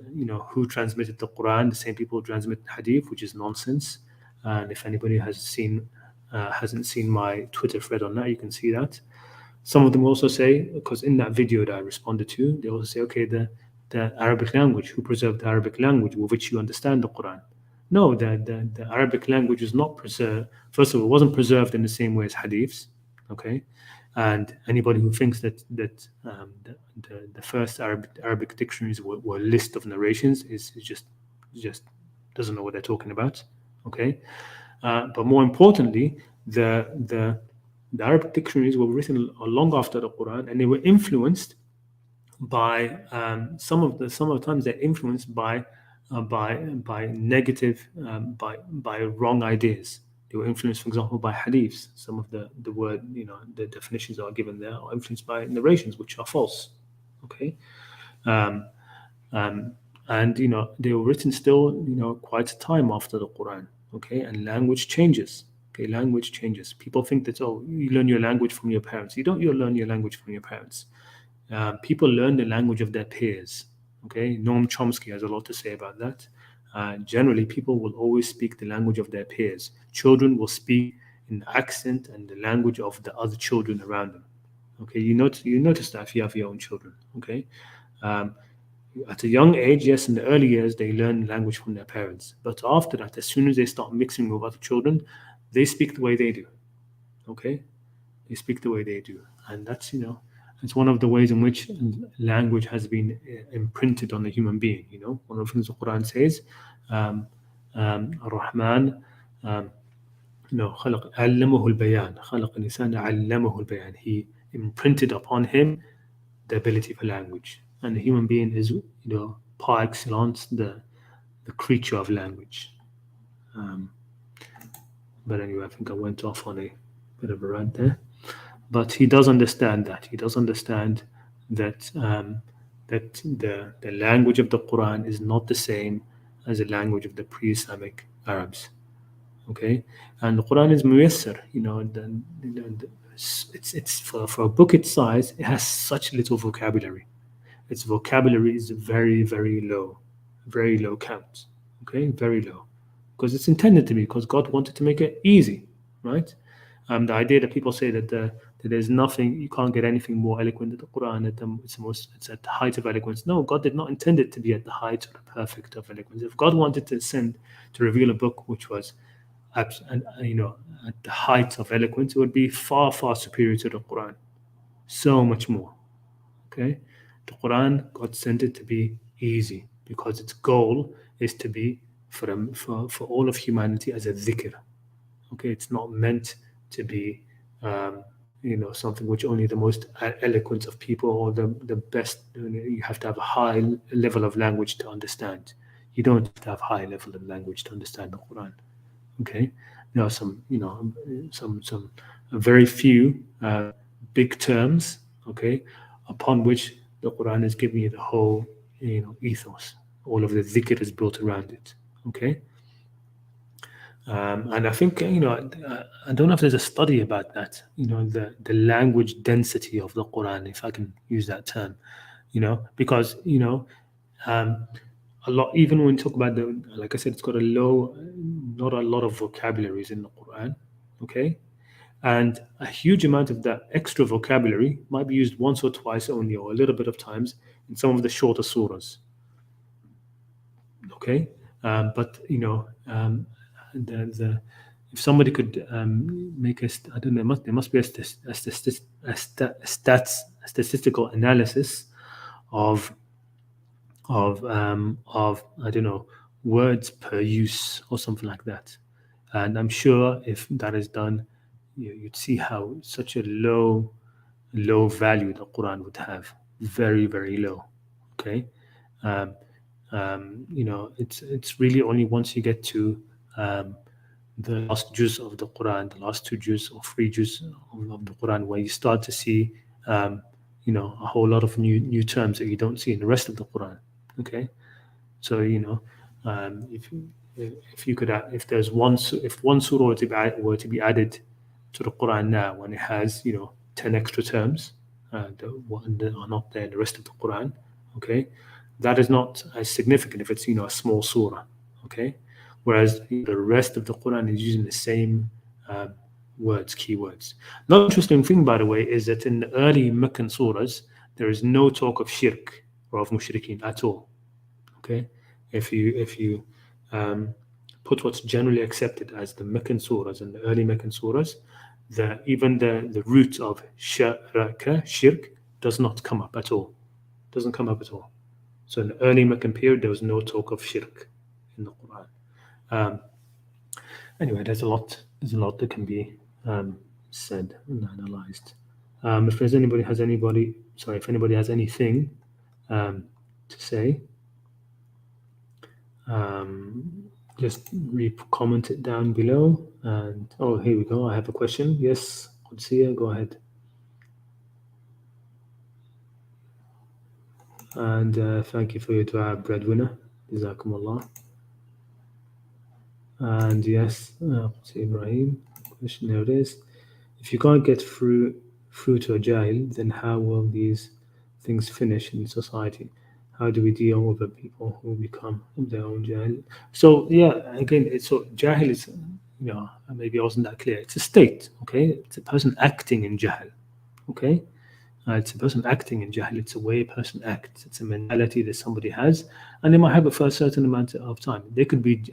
who transmitted the Quran? The same people who transmit Hadith, which is nonsense. And if anybody hasn't seen my Twitter thread on that, you can see that. Some of them also say, because in that video that I responded to, they also say, okay, the Arabic language, who preserved the Arabic language with which you understand the Quran? No, the Arabic language is not preserved. First of all, it wasn't preserved in the same way as hadiths, okay? And anybody who thinks that the first Arabic dictionaries were a list of narrations is just doesn't know what they're talking about, okay? But more importantly, the Arabic dictionaries were written long after the Quran, and they were influenced by some of the times they're influenced by negative by wrong ideas. They were influenced, for example, by hadiths. Some of the word, the definitions that are given there are influenced by narrations which are false. Okay, um, and they were written still quite a time after the Quran. Okay, and language changes. Okay, language changes. People think that, oh, you learn your language from your parents. You don't. You learn your language from your parents. People learn the language of their peers. Okay, Noam Chomsky has a lot to say about that. Generally, people will always speak the language of their peers. Children will speak in the accent and the language of the other children around them. Okay, you notice that if you have your own children. Okay, at a young age, yes, in the early years, they learn language from their parents. But after that, as soon as they start mixing with other children, they speak the way they do. Okay, they speak the way they do, and that's it's one of the ways in which language has been imprinted on the human being. One of the things the Quran says, Ar-Rahman, خلق علمه البيان خلق الإنسان علمه البيان. He imprinted upon him the ability for language, and the human being is par excellence the creature of language. But anyway, I think I went off on a bit of a rant there. But he does understand that. He does understand that that the language of the Quran is not the same as the language of the pre-Islamic Arabs. Okay, and the Quran is muyassar. It's for a book its size. It has such little vocabulary. Its vocabulary is very very low count. Okay, very low, because it's intended to be. Because God wanted to make it easy, right? The idea that people say that there's nothing, you can't get anything more eloquent than the Quran. It's at the height of eloquence. No, God did not intend it to be at the height or the perfect of eloquence. If God wanted to reveal a book which was, at the height of eloquence, it would be far superior to the Quran. So much more. Okay, the Quran, God sent it to be easy because its goal is to be for all of humanity as a dhikr. Okay, it's not meant to be something which only the most eloquent of people or the best. You have to have a high level of language to understand. You don't have to have high level of language to understand the Quran. Okay, there are some very few big terms. Okay, upon which the Quran is giving you the whole ethos. All of the dhikr is built around it. Okay. And I think I don't know if there's a study about that. The language density of the Quran, if I can use that term. Because a lot. Even when we talk about like I said, it's got not a lot of vocabularies in the Quran. Okay, and a huge amount of that extra vocabulary might be used once or twice only, or a little bit of times in some of the shorter surahs. Okay, but if somebody could make I don't know, there must be a statistical analysis of I don't know, words per use or something like that. And I'm sure if that is done, you'd see how such a low value the Quran would have, very low. Okay, it's really only once you get to the last juz of the Quran, the last 2 juz or 3 juz of the Quran, where you start to see a whole lot of new terms that you don't see in the rest of the Quran. Okay, so if one surah were to be added to the Quran now, when it has 10 extra terms that are not there in the rest of the Quran, okay, that is not as significant if it's a small surah. Okay, whereas the rest of the Quran is using the same words, keywords. Another interesting thing, by the way, is that in the early Meccan surahs, there is no talk of shirk or of mushrikeen at all. Okay, if you put what's generally accepted as the Meccan surahs and the early Meccan surahs, even the root of shirk does not come up at all. Doesn't come up at all. So in the early Meccan period, there was no talk of shirk in the Quran. Anyway, there's a lot that can be said and analyzed. If anybody has anything to say, just comment it down below. And here we go. I have a question. Yes, Qudsiya, go ahead. And thank you for your dua, breadwinner. Jazakumullah. And yes, Ibrahim, question, there it is. If you can't get through to a Jahil, then how will these things finish in society? How do we deal with the people who become their own Jahil? So yeah, again, Jahil is, maybe I wasn't that clear. It's a state, okay? It's a person acting in Jahl, okay? It's a person acting in Jahl. It's a way a person acts. It's a mentality that somebody has, and they might have it for a certain amount of time. They could be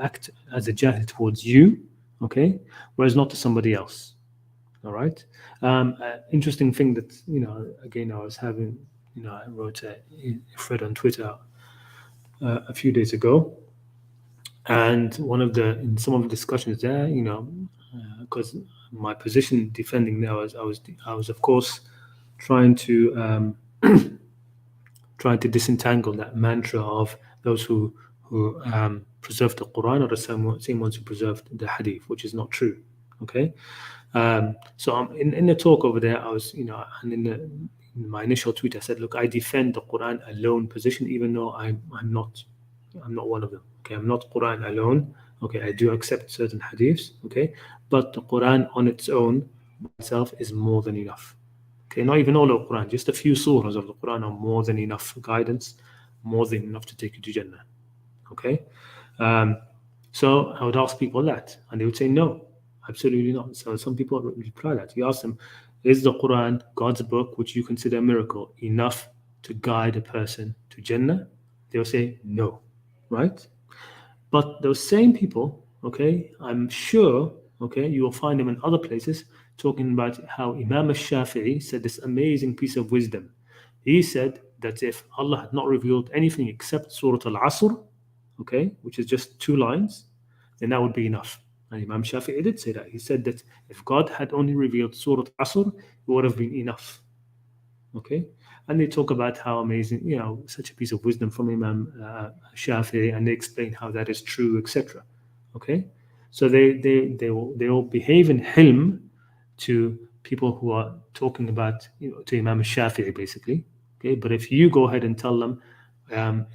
act as a Jahl towards you, okay, whereas not to somebody else. All right. Interesting thing that again, I was having, I wrote a thread on Twitter a few days ago, and in some of the discussions there, because my position defending there was I was of course trying to disentangle that mantra of those who preserve the Quran are the same ones who preserved the Hadith, which is not true. Okay, so in the talk over there, I was and in my initial tweet, I said, look, I defend the Quran alone position, even though I'm not one of them. Okay, I'm not Quran alone. Okay, I do accept certain hadiths. Okay, but the Quran on its own by itself is more than enough. Okay, not even all of the Quran, just a few surahs of the Quran are more than enough for guidance, more than enough to take you to Jannah. Okay, so I would ask people that, and they would say no, absolutely not. So some people reply that. You ask them, is the Quran, God's book, which you consider a miracle, enough to guide a person to Jannah? They'll say no, right? But those same people, okay, I'm sure, okay, you will find them in other places talking about how Imam al-Shafi'i said this amazing piece of wisdom. He said that if Allah had not revealed anything except Surah Al-Asr, okay, which is just 2 lines, then that would be enough. And Imam Shafi'i did say that. He said that if God had only revealed Surah Al-Asr, it would have been enough. Okay, and they talk about how amazing, such a piece of wisdom from Imam Shafi'i, and they explain how that is true, etc. Okay, so they will behave in hilm to people who are talking about, to Imam Shafi'i basically. Okay, but if you go ahead and tell them,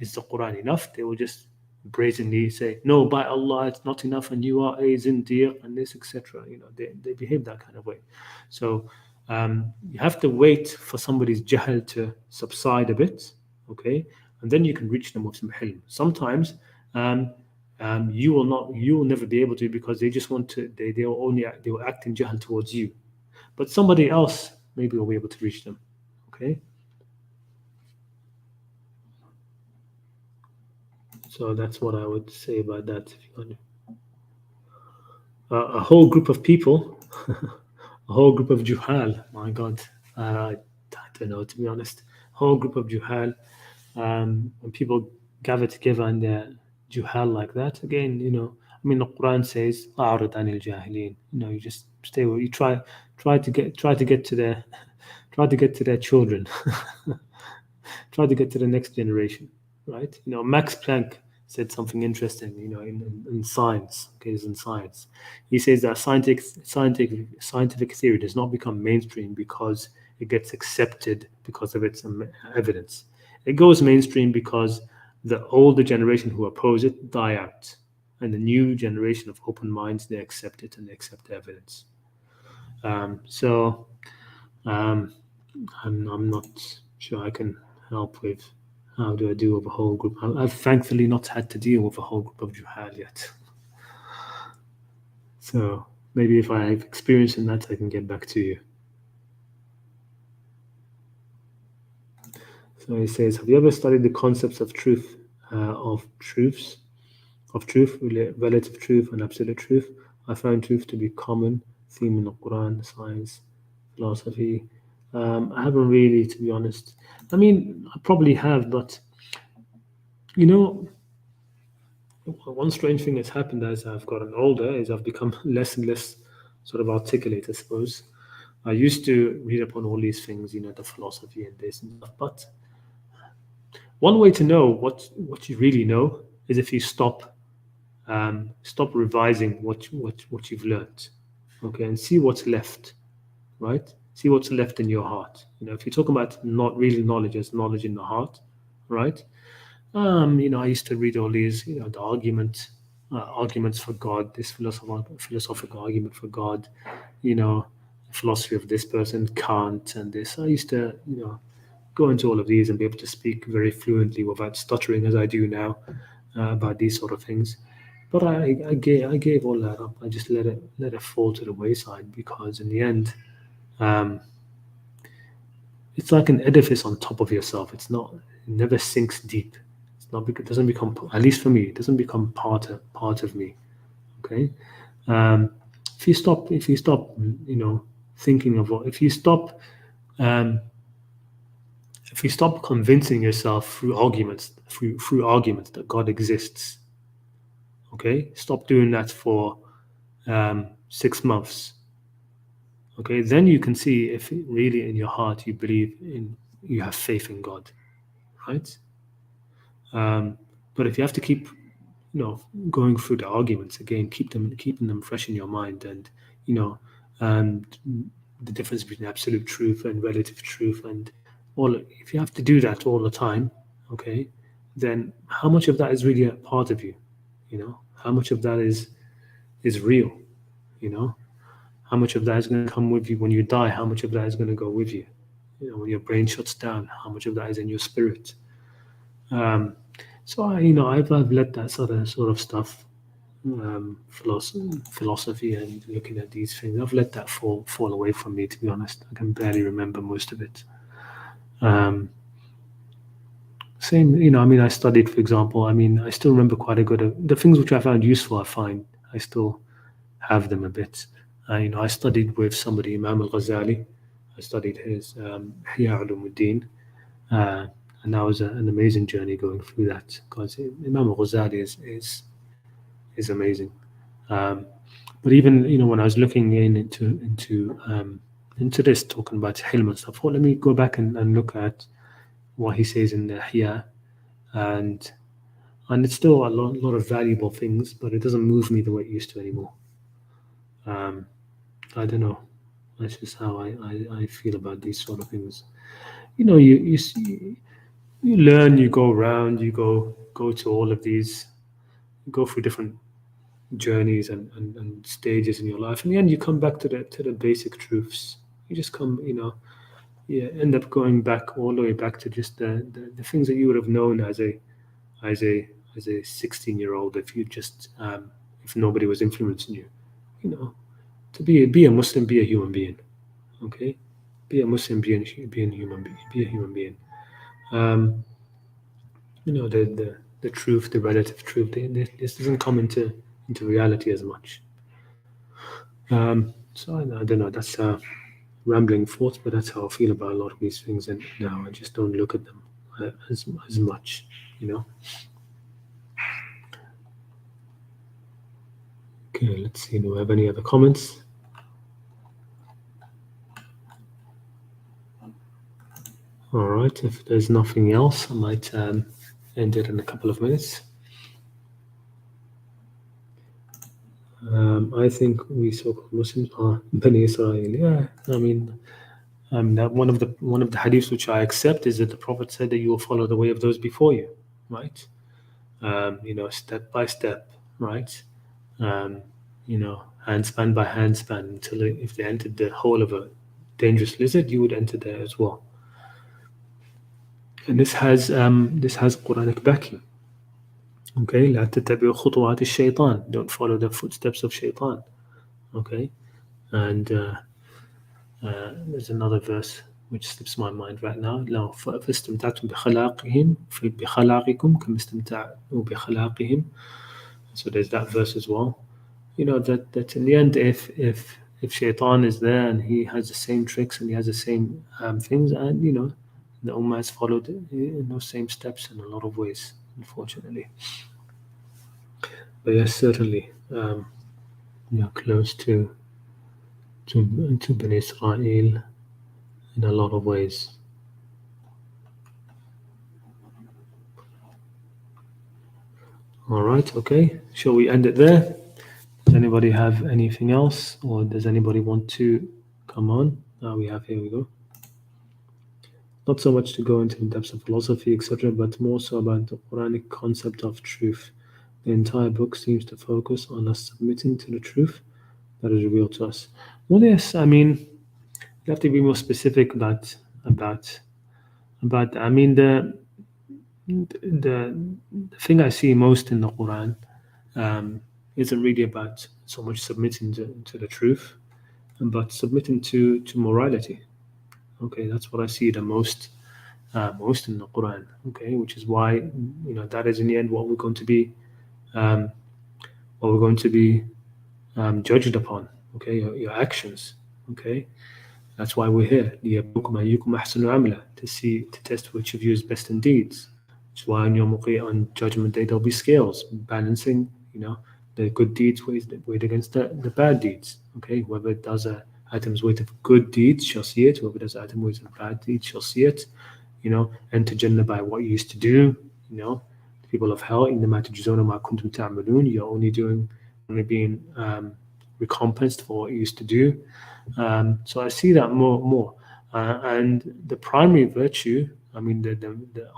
is the Quran enough? They will just brazenly say, no, by Allah, it's not enough, and you are a zindiq, and this, etc. They behave that kind of way. So you have to wait for somebody's jahl to subside a bit, okay, and then you can reach them with some hilm. Sometimes you will never be able to, because they just want to. They will act in jahl towards you, but somebody else maybe will be able to reach them. Okay. So that's what I would say about that. If you want a whole group of people, a whole group of juhal. My God, I don't know, to be honest. A whole group of juhal. When people gather together and they're juhal like that, again, I mean, the Quran says, "A'rid anil jahilin." You just stay where you try to get to their children, try to get to the next generation, right? Max Planck said something interesting, in science. Okay, it's in science. He says that scientific theory does not become mainstream because it gets accepted because of its evidence. It goes mainstream because the older generation who oppose it die out, and the new generation of open minds, they accept it and they accept the evidence. So I'm not sure I can help with how do I deal with a whole group. I've thankfully not had to deal with a whole group of juhal yet. So maybe if I have experience in that, I can get back to you. So he says, have you ever studied the concepts of truth, of truth, relative truth, and absolute truth? I find truth to be common theme in the Quran, science, philosophy. I haven't really, to be honest. I mean, I probably have, but you know, one strange thing that's happened as I've gotten older is I've become less and less sort of articulate, I suppose. I used to read up on all these things, the philosophy and this and stuff. But one way to know what you really know is if you stop revising what you've learned, okay, and see what's left, right? See what's left in your heart. If you're talking about not really knowledge as knowledge in the heart, right? I used to read all these, the arguments for God, this philosophical argument for God, philosophy of this person, Kant, and this. I used to, go into all of these and be able to speak very fluently without stuttering as I do now about these sort of things. But I gave all that up. I just let it fall to the wayside because in the end, um, it's like an edifice on top of yourself. It never sinks deep. It doesn't become, at least for me, it doesn't become part of me. Okay. Um, if you stop, thinking of what, um, if you stop convincing yourself through arguments that God exists, okay, stop doing that for 6 months. Okay, then you can see if really in your heart you have faith in God, right? But if you have to keep, going through the arguments again, keeping them fresh in your mind, and you know, and the difference between absolute truth and relative truth, and if you have to do that all the time, okay, then how much of that is really a part of you? How much of that is real? You know, how much of that is going to come with you when you die? How much of that is going to go with you? When your brain shuts down, how much of that is in your spirit? So I've let that sort of stuff, philosophy and looking at these things. I've let that fall away from me. To be honest, I can barely remember most of it. Same, I studied, for example. I still remember quite a good of the things which I found useful. I still have them a bit. I studied with somebody, Imam al-Ghazali. I studied his Ihya Ulumuddin. And that was an amazing journey going through that because Imam al-Ghazali is amazing. But even when I was looking into this, talking about Hilm and stuff, let me go back and look at what he says in the Ihya, and it's still a lot of valuable things, but it doesn't move me the way it used to anymore. I don't know. That's just how I feel about these sort of things. You see, you learn, you go around, you go to all of these, you go through different journeys and stages in your life. In the end, you come back to the basic truths. You just you end up going back all the way back to just the things that you would have known as a 16-year-old if nobody was influencing you. To be a Muslim, be a human being. Okay, be a Muslim, be a human being. Be a human being. The truth, the relative truth. This doesn't come into reality as much. So I don't know. That's rambling thoughts, but that's how I feel about a lot of these things. And now I just don't look at them as much. Okay, let's see. Do we have any other comments? All right. If there's nothing else, I might end it in a couple of minutes. I think we so-called Muslims are Bani Israel. Yeah, that one of the hadiths which I accept is that the Prophet said that you will follow the way of those before you, right? Step by step, right? Handspan by handspan until if they entered the hole of a dangerous lizard, you would enter there as well. And this has Qur'anic backing. Okay, لا تتبعوا خطوات الشيطان. Don't follow the footsteps of shaitan. Okay, and there's another verse which slips my mind right now. لو فاستمتعتم بخلاقكم كما استمتعوا بخلاقهم. So there's that verse as well. That in the end, if Shaitan is there and he has the same tricks and he has the same things, and the Ummah has followed in those same steps in a lot of ways, unfortunately. But yes, certainly, close to Bani Israel in a lot of ways. All right, okay. Shall we end it there? Does anybody have anything else, or does anybody want to come on? Here we go. Not so much to go into the depths of philosophy, etc., but more so about the Quranic concept of truth. The entire book seems to focus on us submitting to the truth that is revealed to us. Well, yes, I mean, you have to be more specific about. I mean, the thing I see most in the Quran isn't really about so much submitting to the truth, but submitting to morality. Okay, that's what I see the most in the Quran. Okay, which is why that is in the end what we're going to be judged upon. Okay, your actions. Okay, that's why we're here. To test which of you is best in deeds. Which is why on Judgment Day there'll be scales balancing, the good deeds weighed against the bad deeds. Okay, whoever does a item's weight of good deeds shall see it. Whoever does item's weight of bad deeds shall see it. Enter Jannah by what you used to do. The people of hell, you're only being recompensed for what you used to do. So I see that more. And the primary virtue, I mean,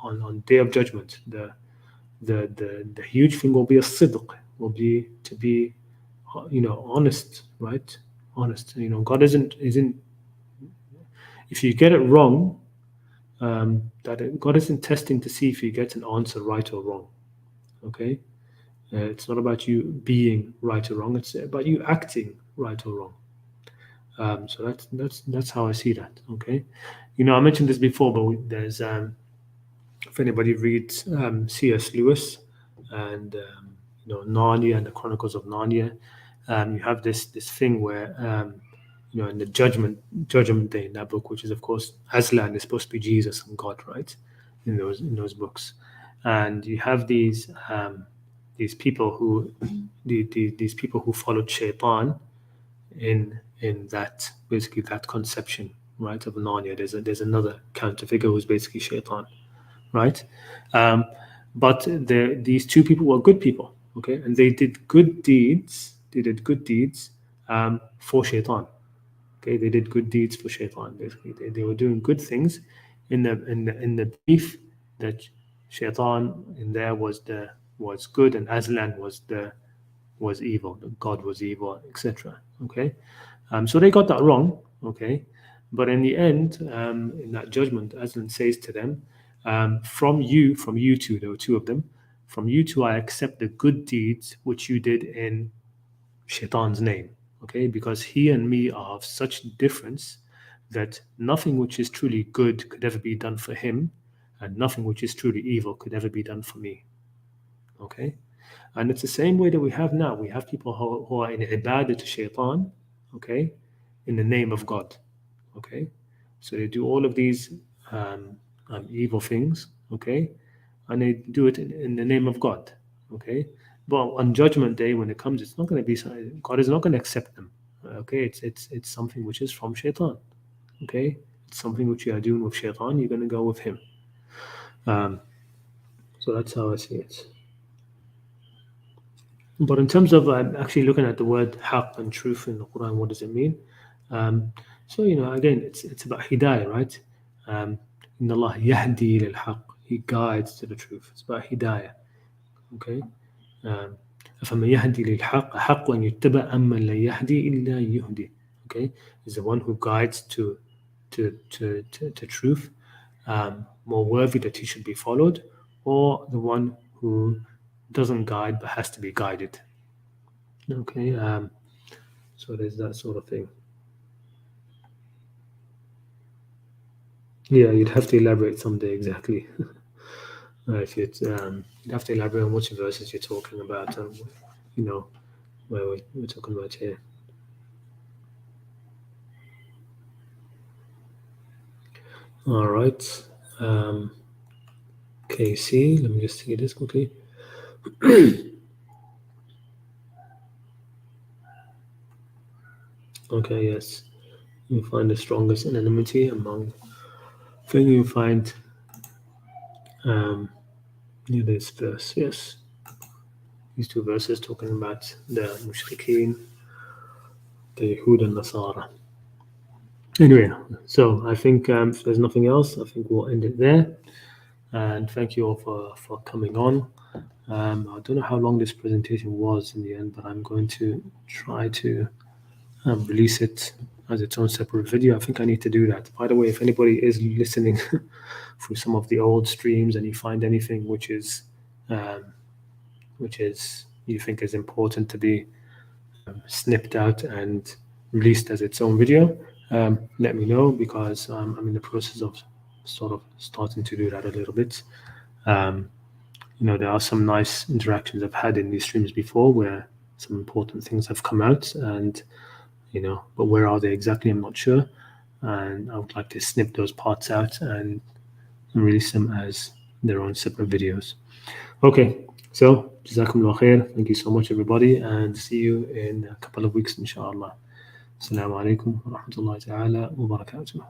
on Day of Judgment, the huge thing will be a sidq, will be to be, honest, right? Honest. God isn't. If you get it wrong, God isn't testing to see if you get an answer right or wrong. Okay, it's not about you being right or wrong. It's about you acting right or wrong. So that's how I see that. Okay, I mentioned this before, but there's if anybody reads C.S. Lewis and Narnia and the Chronicles of Narnia, you have this thing where in the judgment day in that book, which is of course Aslan is supposed to be Jesus and God, right? In those books, and you have these people who these people who followed Shaitan in that basically that conception, right, of Narnia. There's another counter figure who's basically Shaitan, right? But these two people were good people, okay, and they did good deeds. For Shaitan. Okay, they did good deeds for Shaitan. Basically, they were doing good things in the belief that Shaitan in there was good and Aslan was evil. God was evil, etc. Okay, so they got that wrong. Okay, but in the end, in that judgment, Aslan says to them, from you two, there were two of them, from you two I accept the good deeds which you did in Shaitan's name. Okay, because he and me are of such difference that nothing which is truly good could ever be done for him, and nothing which is truly evil could ever be done for me. Okay, and it's the same way that we have now. We have people who are in ibadah to Shaitan, okay, in the name of God. Okay, so they do all of these evil things, okay, and they do it in the name of God, okay. But on Judgment Day, when it comes, it's not going to be. God is not going to accept them. Okay, it's something which is from Shaitan. Okay, it's something which you are doing with Shaitan. You're going to go with him. So that's how I see it. But in terms of actually looking at the word haqq and truth in the Quran, what does it mean? So again, it's about hidayah, right? In Allah yahdi lil haqq, He guides to the truth. It's about hidayah. Okay. فَمَنْ يَهْدِي لِلْحَقِّ حَقٌّ أَنْ يُتَّبَعَ أَمَّنْ لَا يَهْدِي إِلَّا يُهْدِي. Okay, is the one who guides to truth more worthy that he should be followed, or the one who doesn't guide but has to be guided. Okay, So there's that sort of thing. Yeah, you'd have to elaborate someday exactly. If you'd have to elaborate on which verses you're talking about, and where we're talking about here. All right. KC, let me just see this quickly. Okay, yes. You find the strongest anonymity among. Then you find this verse, yes. These two verses talking about the mushrikeen, the Yahud and Nasara. Anyway, so I think if there's nothing else, I think we'll end it there. And thank you all for coming on. I don't know how long this presentation was in the end, but I'm going to try to release it as its own separate video. I think I need to do that. By the way, if anybody is listening through some of the old streams and you find anything which is you think is important to be snipped out and released as its own video, let me know, because I'm in the process of sort of starting to do that a little bit. There are some nice interactions I've had in these streams before where some important things have come out, and but where are they exactly? I'm not sure, and I would like to snip those parts out and release them as their own separate videos. Okay, so Jazakumullah khair. Thank you so much, everybody, and see you in a couple of weeks, inshallah. Assalamu alaikum wa rahmatullahi ta'ala wa barakatuh.